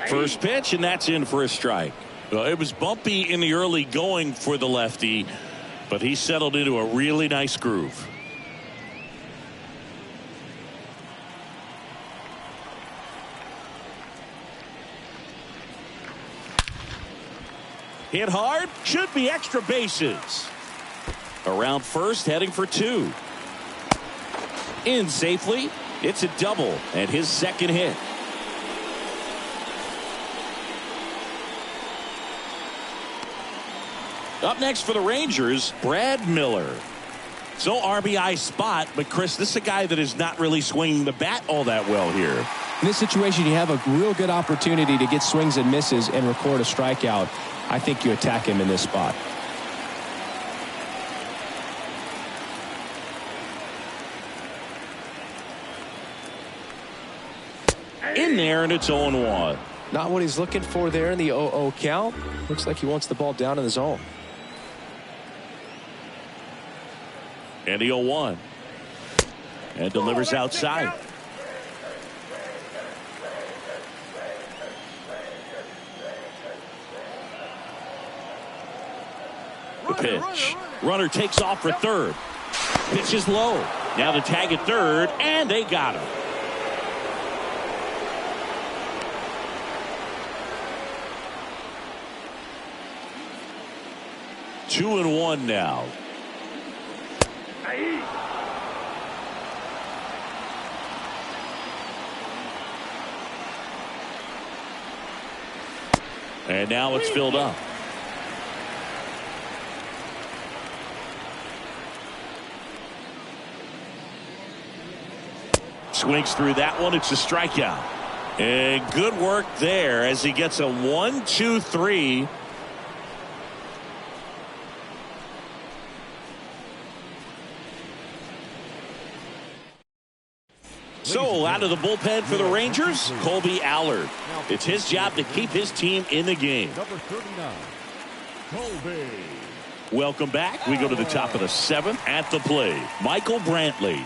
First pitch, and that's in for a strike. Well, it was bumpy in the early going for the lefty, but he settled into a really nice groove. Hit hard, should be extra bases. Around first, heading for 2. In safely, it's a double, and his second hit. Up next for the Rangers, Brad Miller. So RBI spot, but Chris, this is a guy that is not really swinging the bat all that well here. In this situation, you have a real good opportunity to get swings and misses and record a strikeout. I think you attack him in this spot. In there, and it's 0-1. Not what he's looking for there in the 0-0 count. Looks like he wants the ball down in the zone. And the 0-1. And delivers outside. The pitch. Runner takes off for third. Pitch is low. Now the tag at third, and they got him. Two and one now. And now it's filled up. Swings through that one. It's a strikeout. And good work there as he gets a 1-2-3. So out of the bullpen for the Rangers, Colby Allard. It's his job to keep his team in the game. Number 39, Colby. Welcome back. We go to the top of the 7th. At the plate, Michael Brantley.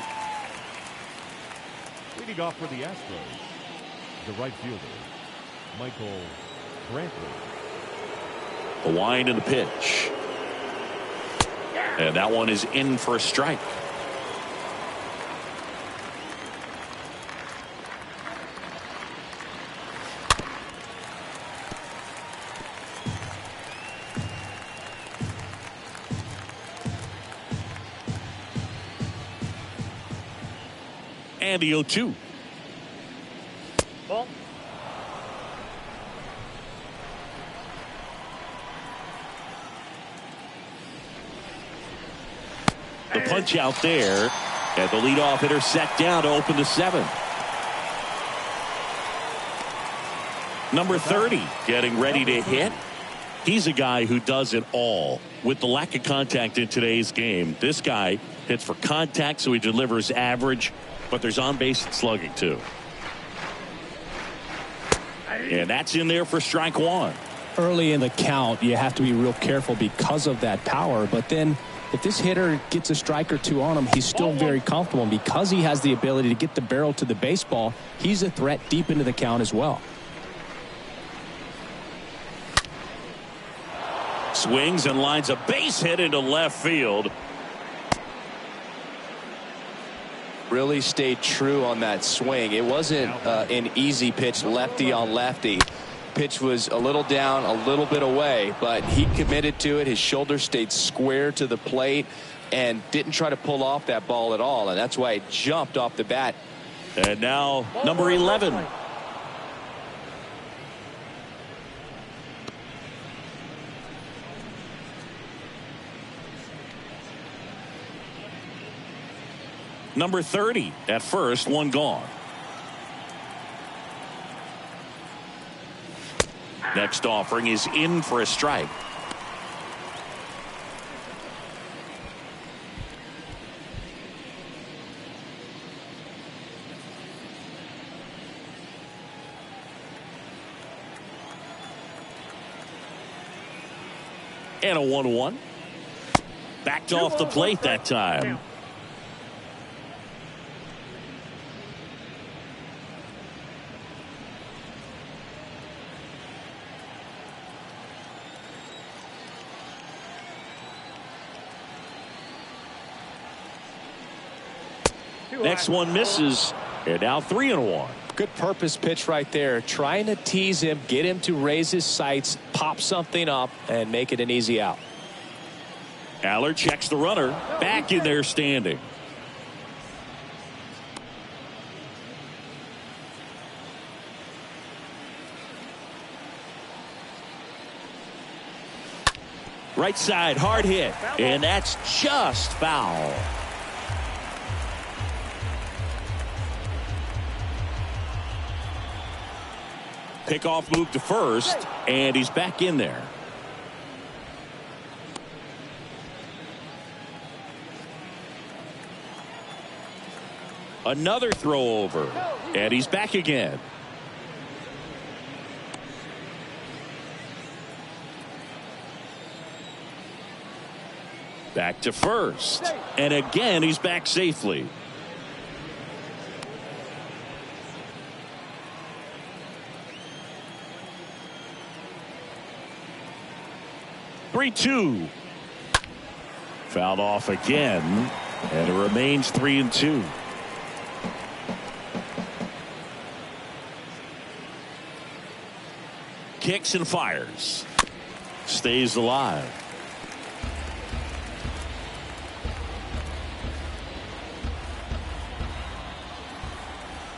Leading off for the Astros, the right fielder, Michael Brantley. The wind and the pitch. And that one is in for a strike. And the 0-2. Ball. The punch out there. And the leadoff hitter set down to open the 7th. Number 30 getting ready to hit. He's a guy who does it all. With the lack of contact in today's game, this guy hits for contact, so he delivers average. But there's on-base slugging, too. And that's in there for strike 1. Early in the count, you have to be real careful because of that power. But then if this hitter gets a strike or two on him, he's still very comfortable. And because he has the ability to get the barrel to the baseball, he's a threat deep into the count as well. Swings and lines a base hit into left field. Really stayed true on that swing. It wasn't an easy pitch, lefty on lefty. Pitch was a little down, a little bit away, but he committed to it. His shoulder stayed square to the plate and didn't try to pull off that ball at all. And that's why it jumped off the bat. And now number 11. Number 30 at first, one gone. Next offering is in for a strike. And a 1-1. Backed off the plate that time. Next one misses, and now 3-1. Good purpose pitch right there. Trying to tease him, get him to raise his sights, pop something up, and make it an easy out. Allard checks the runner, back in there standing. Right side, hard hit, and that's just foul. Pickoff move to first, and he's back in there. Another throw over, and he's back again. Back to first, and again he's back safely. Three-two. Fouled off again, and it remains 3-2. Kicks and fires. Stays alive.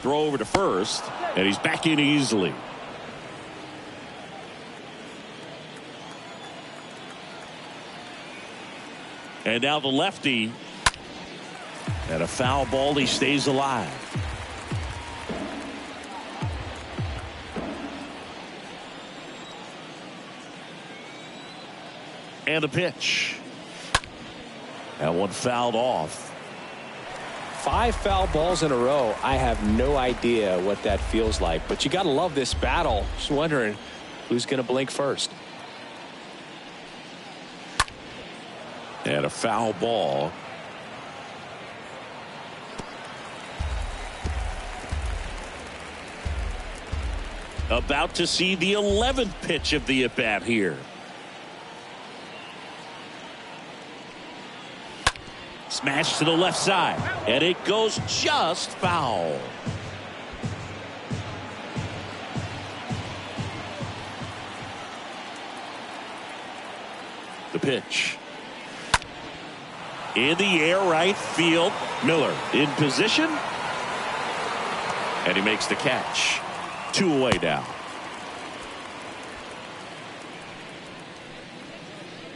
Throw over to first, and he's back in easily. And now the lefty, and a foul ball. He stays alive. And a pitch. That one fouled off. 5 foul balls in a row. I have no idea what that feels like, but you got to love this battle. Just wondering who's going to blink first. And a foul ball. About to see the 11th pitch of the at-bat here. Smash to the left side, and it goes just foul. The pitch. In the air, right field. Miller in position. And he makes the catch. 2 away now.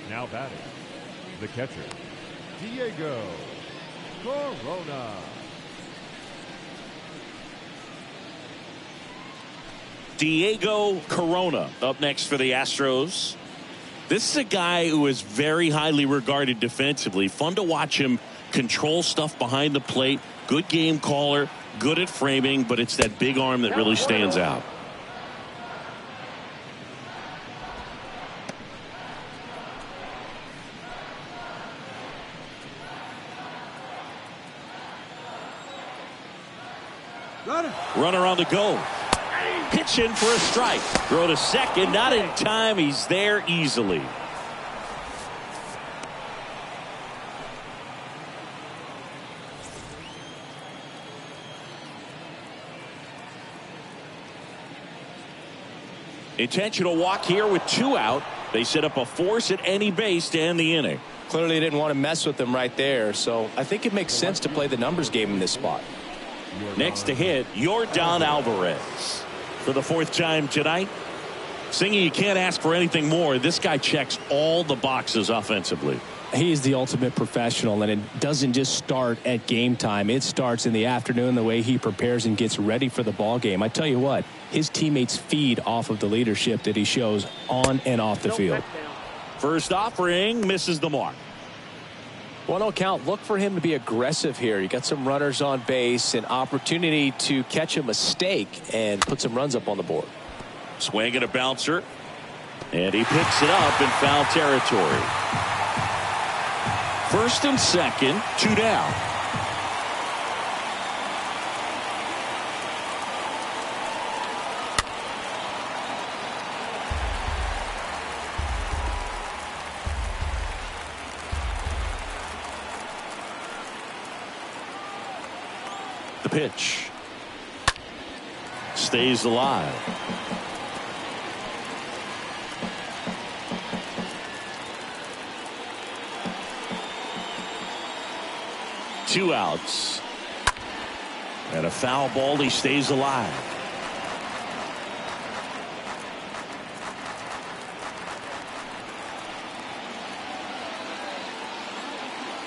Now batting, the catcher, Diego Corona. Diego Corona up next for the Astros. This is a guy who is very highly regarded defensively. Fun to watch him control stuff behind the plate. Good game caller, good at framing, but it's that big arm that really stands out. Runner on the go. Pitch in for a strike. Throw to second, not in time. He's there easily. Intentional walk here with 2 out. They set up a force at any base to end the inning. Clearly didn't want to mess with them right there, so I think it makes sense to play the numbers game in this spot. Next to hit, Yordan Alvarez. For the 4th time tonight. Singing, you can't ask for anything more. This guy checks all the boxes offensively. He's the ultimate professional, and it doesn't just start at game time. It starts in the afternoon, the way he prepares and gets ready for the ball game. I tell you what, his teammates feed off of the leadership that he shows on and off the field. First offering misses the mark. 1-0 count. Look for him to be aggressive here. You got some runners on base, an opportunity to catch a mistake and put some runs up on the board. Swing and a bouncer, and he picks it up in foul territory. First and second, 2 down. The pitch stays alive. Two outs. And a foul ball. He stays alive.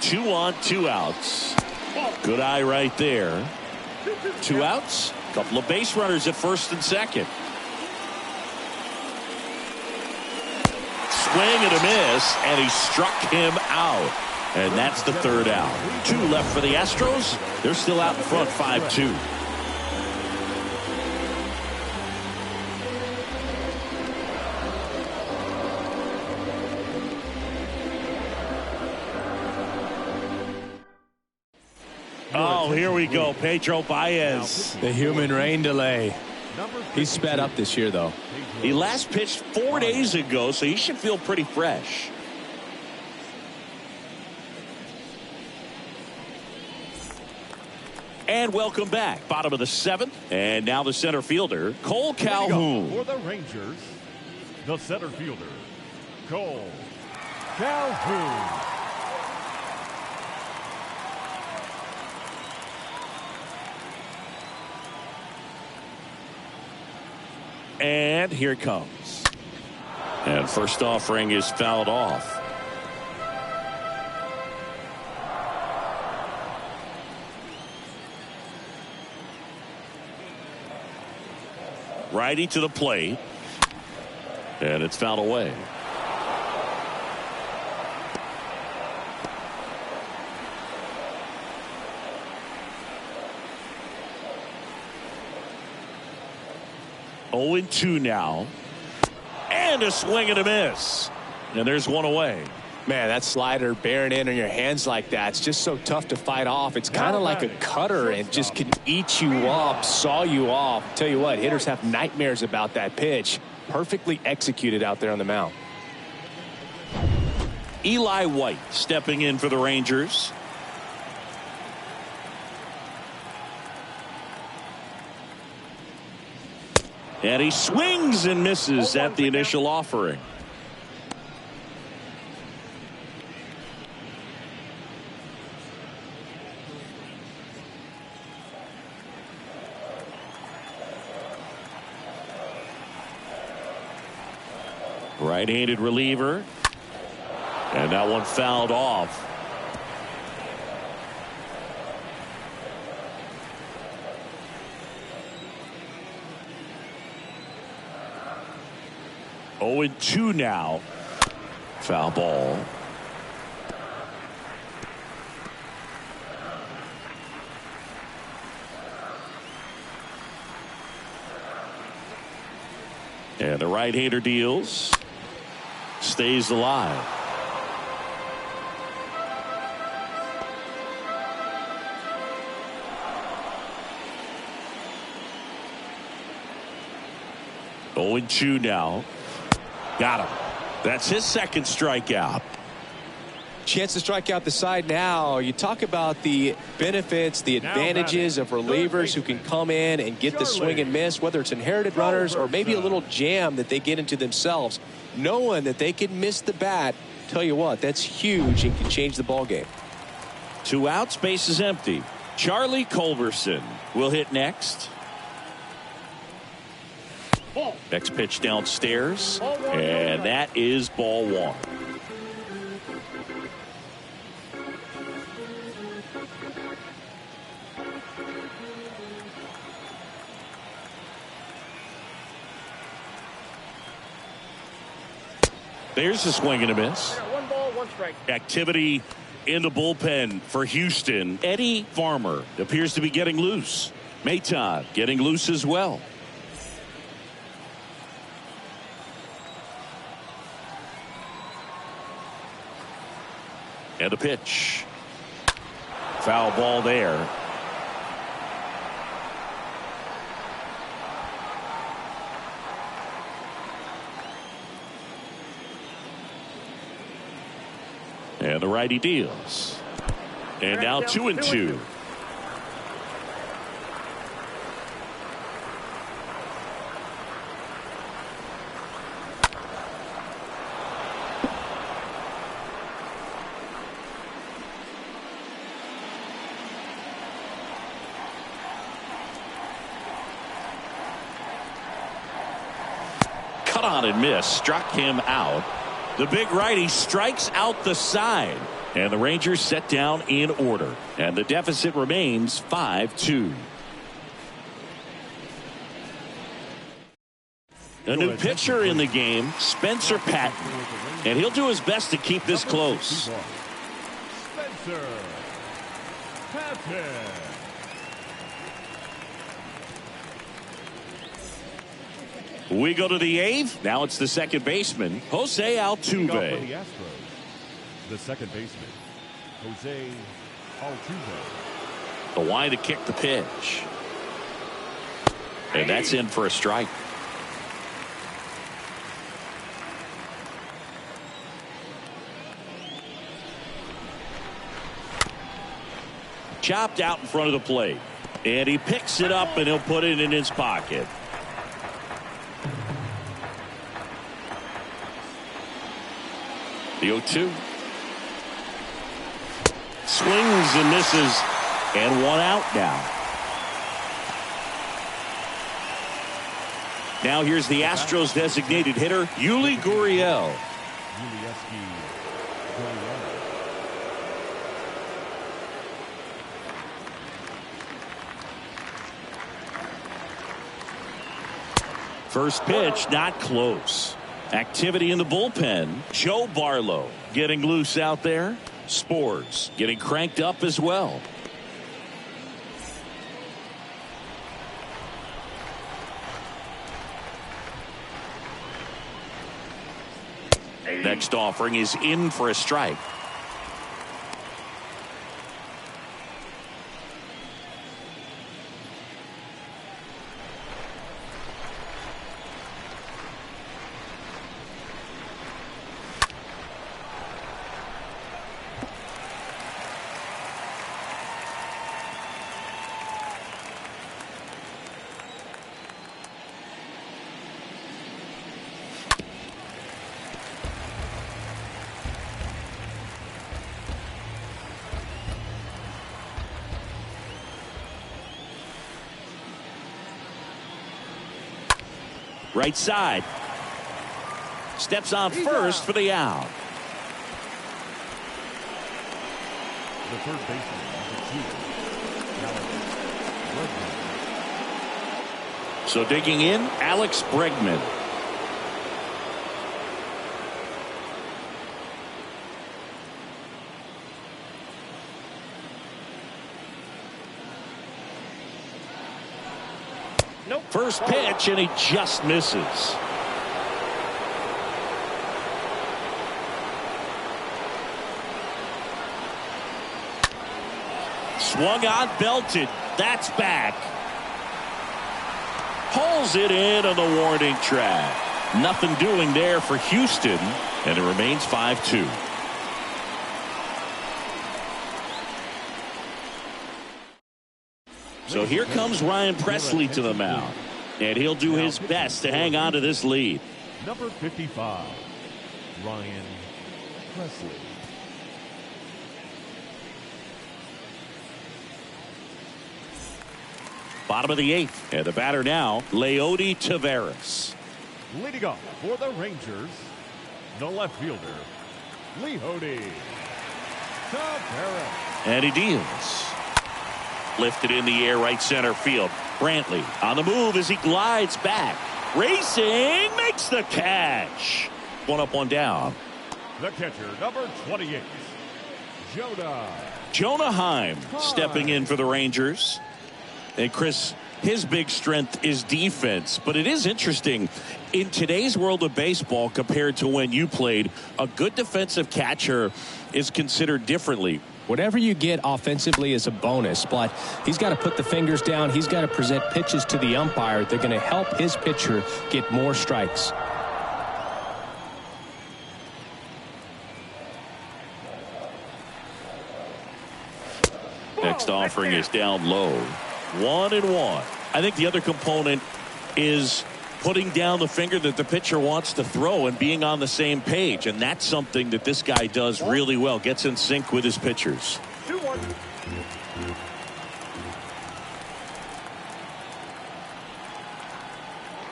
Two on, 2 outs. Good eye right there. 2 outs. Couple of base runners at first and second. Swing and a miss, and he struck him out. And that's the 3rd out. 2 left for the Astros. They're still out in front, 5-2. Oh, here we go. Pedro Baez. The human rain delay. He's sped up this year, though. He last pitched 4 days ago, so he should feel pretty fresh. And welcome back. Bottom of the 7th. And now the center fielder, Cole Calhoun. For the Rangers, the center fielder, Cole Calhoun. And here it comes. And first offering is fouled off. Righty to the plate. And it's fouled away. Oh, 0-2 now. And a swing and a miss. And there's one away. Man, that slider bearing in on your hands like that, it's just so tough to fight off. It's kind of like a cutter and just can eat you up, saw you off. Tell you what, hitters have nightmares about that pitch. Perfectly executed out there on the mound. Eli White stepping in for the Rangers. And he swings and misses at the initial offering. Right-handed reliever. And that one fouled off. Oh, 2 now. Foul ball. And the right-hander deals. Stays alive. Oh, 2 now. Got him. That's his second strikeout. Chance to strike out the side now. You talk about the benefits, the advantages of relievers who can come in and get the swing and miss, whether it's inherited runners or maybe a little jam that they get into themselves. Knowing that they can miss the bat, tell you what, that's huge and can change the ball game. 2 outs, base is empty. Charlie Culberson will hit next. Next pitch downstairs, and that is ball 1. There's a swing and a miss. One ball, one strike. Activity in the bullpen for Houston. Eddie Farmer appears to be getting loose. Maton getting loose as well. And the pitch. Foul ball there. And the righty deals. And now 2-2. Cut on and miss. Struck him out. The big righty strikes out the side. And the Rangers set down in order. And the deficit remains 5-2. A new pitcher in the game, Spencer Patton. And he'll do his best to keep this close. Spencer Patton. We go to the eighth. Now it's the second baseman, Jose Altuve. The second baseman, Jose Altuve. The line to kick the pitch. And that's in for a strike. Chopped out in front of the plate. And he picks it up and he'll put it in his pocket. The 0-2. Swings and misses. And one out now. Now here's the Astros designated hitter, Yuli Gurriel. First pitch not close. Activity in the bullpen. Joe Barlow getting loose out there. Sports getting cranked up as well. Next offering is in for a strike. Right side. Steps on first for the out. The third baseman, So digging in, Alex Bregman. Nope. First pitch, and he just misses. Swung on, belted. That's back. Pulls it in on the warning track. Nothing doing there for Houston, and it remains 5-2. So here comes Ryan Presley to the mound, and he'll do his best to hang on to this lead. Number 55, Ryan Presley. Bottom of the eighth, and the batter now, Leyote Tavares. Leading off for the Rangers, the left fielder, Leyote Tavares. And he deals. Lifted in the air, right center field. Brantley on the move as he glides back. Racing, makes the catch. One up, one down. The catcher, number 28, Jonah Heim stepping in for the Rangers. And Chris, his big strength is defense, but it is interesting in today's world of baseball compared to when you played. A good defensive catcher is considered differently. Whatever you get offensively is a bonus, but he's got to put the fingers down. He's got to present pitches to the umpire. They're going to help his pitcher get more strikes. Next offering is down low. 1-1. I think the other component is putting down the finger that the pitcher wants to throw and being on the same page. And that's something that this guy does really well. Gets in sync with his pitchers. 2-1.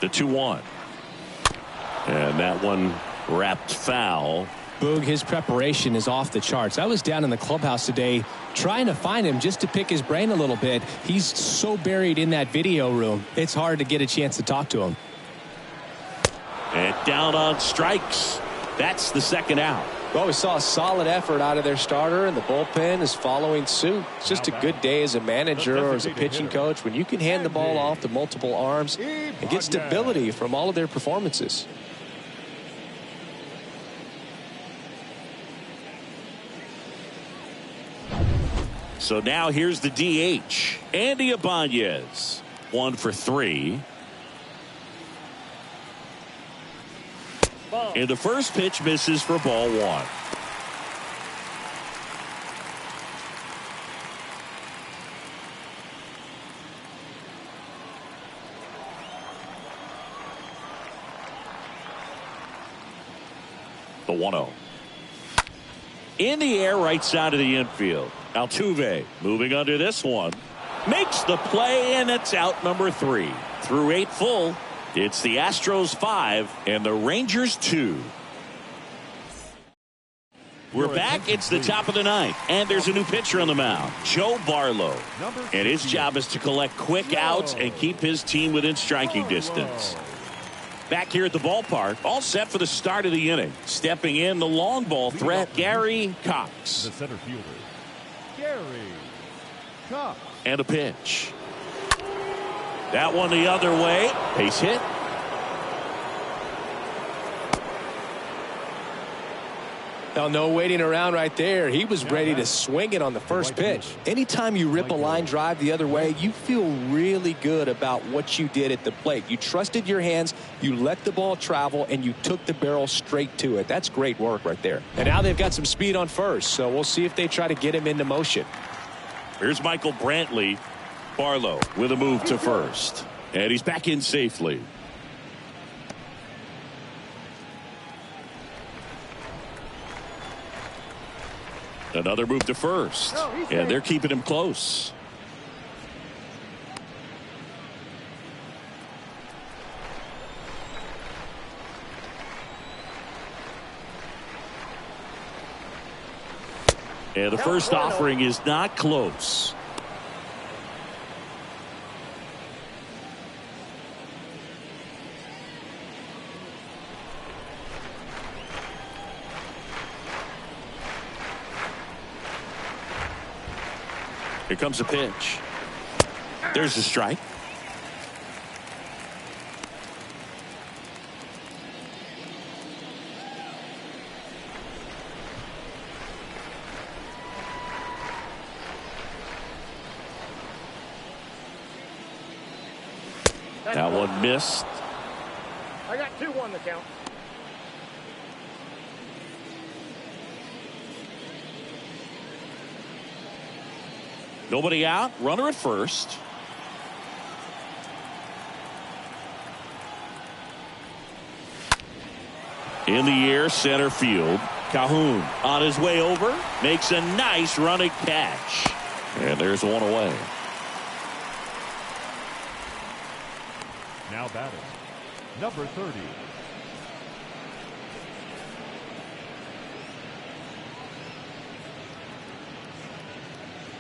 The 2-1. And that one wrapped foul. Boog, his preparation is off the charts. I was down in the clubhouse today trying to find him just to pick his brain a little bit. He's so buried in that video room, it's hard to get a chance to talk to him. And down on strikes. That's the second out. Well, we saw a solid effort out of their starter, and the bullpen is following suit. It's just a good day as a manager or as a pitching coach when you can hand the ball off to multiple arms and get stability from all of their performances. So now here's the DH, Andy Ibanez. 1 for 3. And the first pitch misses for ball 1. The 1-0. In the air, right side of the infield. Altuve moving under this one. Makes the play, and it's out number 3. Through 8 full, it's the Astros 5 and the Rangers 2. We're back. It's the top of the 9th, and there's a new pitcher on the mound, Joe Barlow. And his job is to collect quick outs and keep his team within striking distance. Back here at the ballpark, all set for the start of the inning. Stepping in, the long ball threat, Gary Cox. the center fielder, Gary Cox. And a pitch. That one the other way. Base hit. Now, no waiting around right there. He was ready to swing it on the first pitch. Anytime you rip a line drive the other way, you feel really good about what you did at the plate. You trusted your hands, you let the ball travel, and you took the barrel straight to it. That's great work right there. And now they've got some speed on first, so we'll see if they try to get him into motion. Here's Michael Brantley. Barlow with a move to first. And he's back in safely. Another move to first. And they're keeping him close. And the first offering is not close. Here comes a pitch. There's the strike. That one missed. I got 2-1 the count. Nobody out. Runner at first. In the air, center field. Calhoun on his way over. Makes a nice running catch. And there's one away. Now batting, number 30.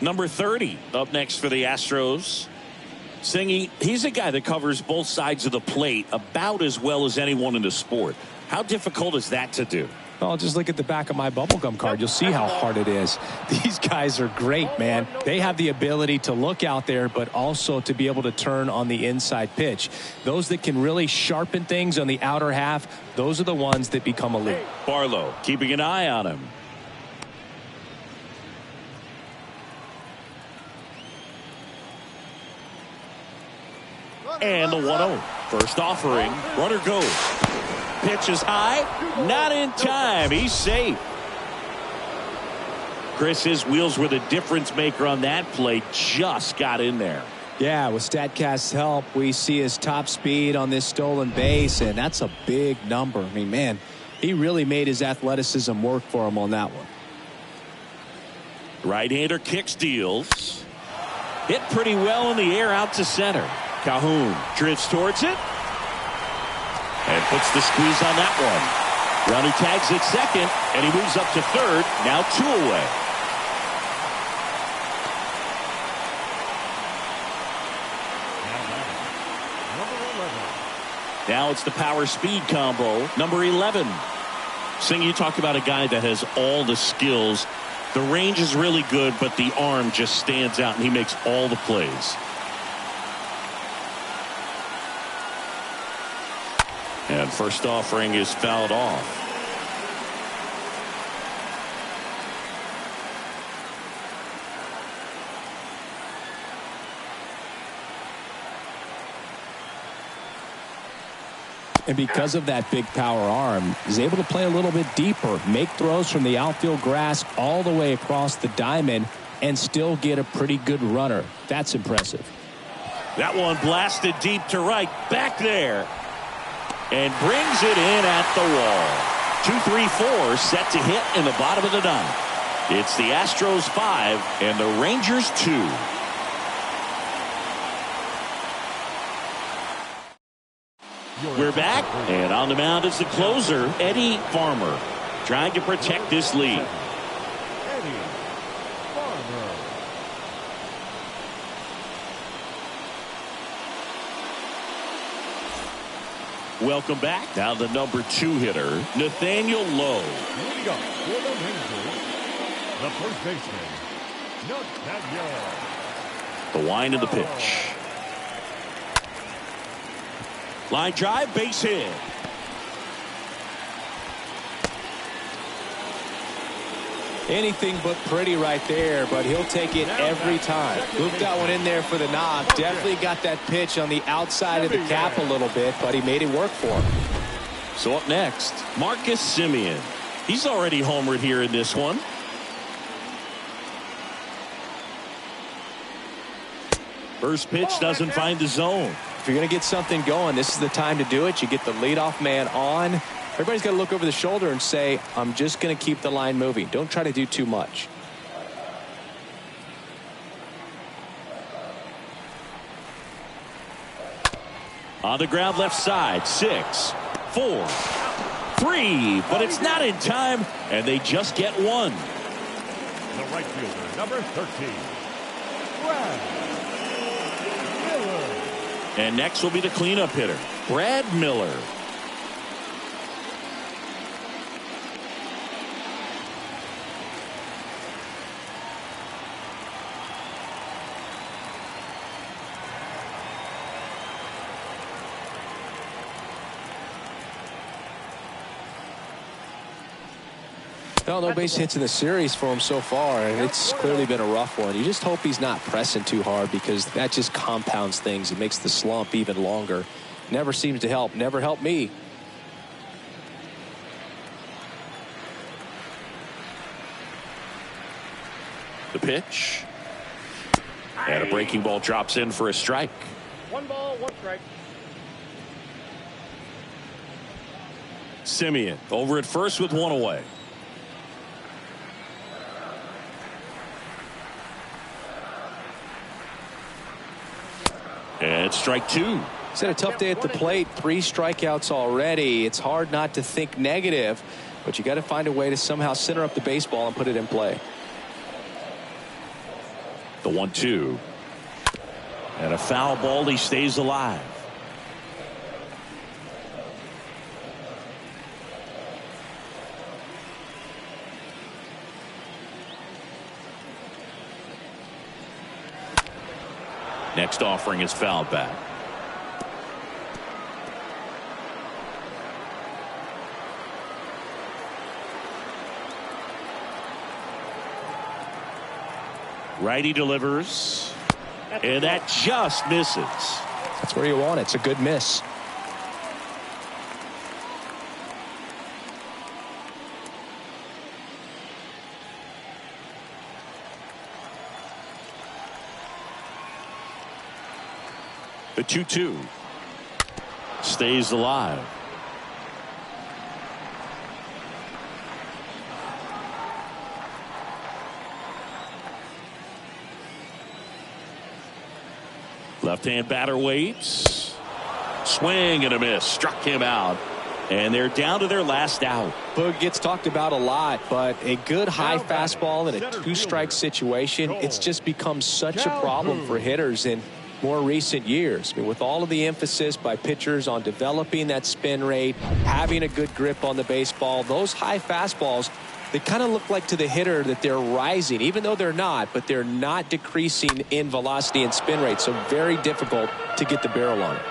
Number 30 up next for the Astros. Singy, he's a guy that covers both sides of the plate about as well as anyone in the sport. How difficult is that to do? Well, just look at the back of my bubblegum card. You'll see how hard it is. These guys are great, man. They have the ability to look out there, but also to be able to turn on the inside pitch. Those that can really sharpen things on the outer half, those are the ones that become elite. Barlow keeping an eye on him. And the 1-0. First offering. Runner goes. Pitch is high. Not in time. He's safe. Chris, his wheels were the difference maker on that play. Just got in there. Yeah, with StatCast's help, we see his top speed on this stolen base, and that's a big number. I mean, man, he really made his athleticism work for him on that one. Right-hander kicks, deals. Hit pretty well in the air out to center. Calhoun drifts towards it. And puts the squeeze on that one. Runner tags at second, and he moves up to third. Now 2 away. Now it's the power speed combo. Number 11. Sing, you talk about a guy that has all the skills. The range is really good, but the arm just stands out, and he makes all the plays. And first offering is fouled off. And because of that big power arm, he's able to play a little bit deeper, make throws from the outfield grass all the way across the diamond, and still get a pretty good runner. That's impressive. That one blasted deep to right. Back there. And brings it in at the wall. 2-3-4 set to hit in the bottom of the 9th. It's the Astros 5 and the Rangers 2. We're back, and on the mound is the closer, Eddie Farmer, trying to protect this lead. Eddie Farmer. Welcome back. Now the number 2 hitter, Nathaniel Lowe. Leading up for the Rangers, the first baseman, Nathaniel. The wind of the pitch. Line drive, base hit. Anything but pretty right there, but he'll take it every time. Moved that one in there for the knock. Definitely got that pitch on the outside of the cap a little bit, but he made it work for him. So up next, Marcus Simeon. He's already homered here in this one. First pitch doesn't find the zone. If you're going to get something going, this is the time to do it. You get the leadoff man on. Everybody's got to look over the shoulder and say, I'm just going to keep the line moving. Don't try to do too much. On the ground left side, 6, 4, 3, but it's not in time, and they just get one. The right fielder, number 13, Brad Miller. And next will be the cleanup hitter, Brad Miller. Well, no base hits in the series for him so far, and it's clearly been a rough one. You just hope he's not pressing too hard, because that just compounds things. It makes the slump even longer. Never seems to help. Never helped me. The pitch. And a breaking ball drops in for a strike. 1 ball, 1 strike. Simeon over at first with 1 away. And strike 2. He's had a tough day at the plate. 3 strikeouts already. It's hard not to think negative, but you got to find a way to somehow center up the baseball and put it in play. The 1-2. And a foul ball. He stays alive. Next offering is fouled back. Righty delivers, and that just misses. That's where you want it. It's a good miss. The 2-2 stays alive. Left-hand batter waits. Swing and a miss. Struck him out. And they're down to their last out. Boog gets talked about a lot, but a good high fastball in a two-strike situation, it's just become such a problem for hitters in more recent years. I mean, with all of the emphasis by pitchers on developing that spin rate, having a good grip on the baseball, those high fastballs, they kind of look like to the hitter that they're rising, even though they're not, but they're not decreasing in velocity and spin rate, so very difficult to get the barrel on it.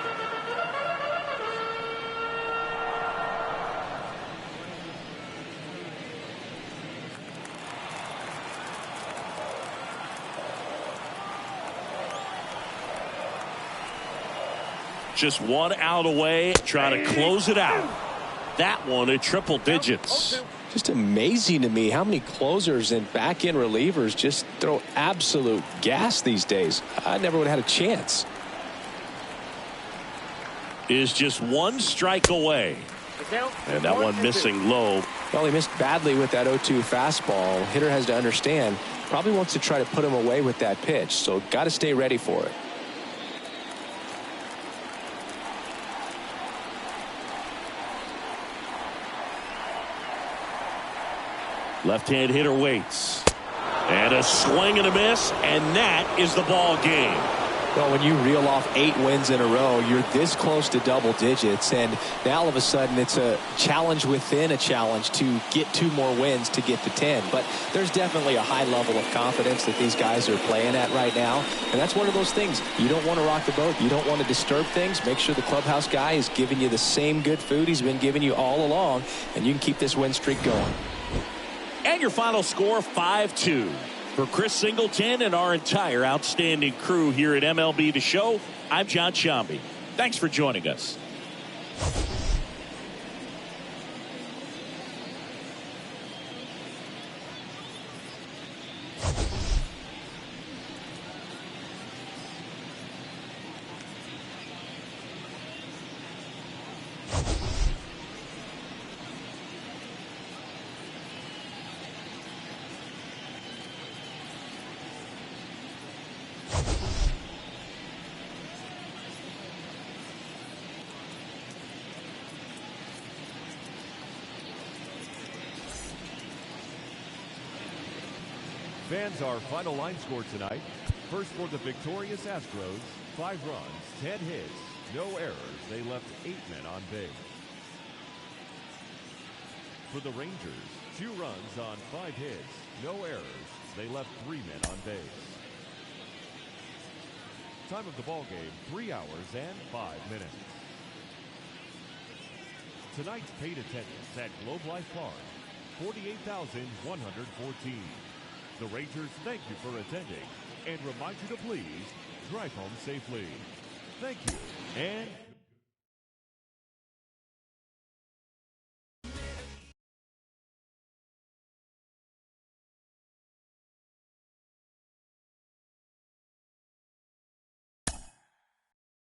Just one out away, trying to close it out. That one at triple digits. Just amazing to me how many closers and back-end relievers just throw absolute gas these days. I never would have had a chance. Is just one strike away. And that one missing low. Well, he missed badly with that 0-2 fastball. Hitter has to understand, probably wants to try to put him away with that pitch, so got to stay ready for it. Left-hand hitter waits. And a swing and a miss, and that is the ball game. Well, when you reel off 8 wins in a row, you're this close to double digits, and now all of a sudden it's a challenge within a challenge to get 2 more wins to get to 10. But there's definitely a high level of confidence that these guys are playing at right now, and that's one of those things. You don't want to rock the boat. You don't want to disturb things. Make sure the clubhouse guy is giving you the same good food he's been giving you all along, and you can keep this win streak going. And your final score, 5-2. For Chris Singleton and our entire outstanding crew here at MLB The Show, I'm John Sciambi. Thanks for joining us. Fans, our final line score tonight. First for the victorious Astros, 5 runs, 10 hits, no errors. They left 8 men on base. For the Rangers, 2 runs on 5 hits, no errors. They left 3 men on base. Time of the ball game, 3 hours and 5 minutes. Tonight's paid attendance at Globe Life Park, 48,114. The Rangers thank you for attending and remind you to please drive home safely. Thank you, and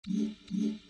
Mm-hmm.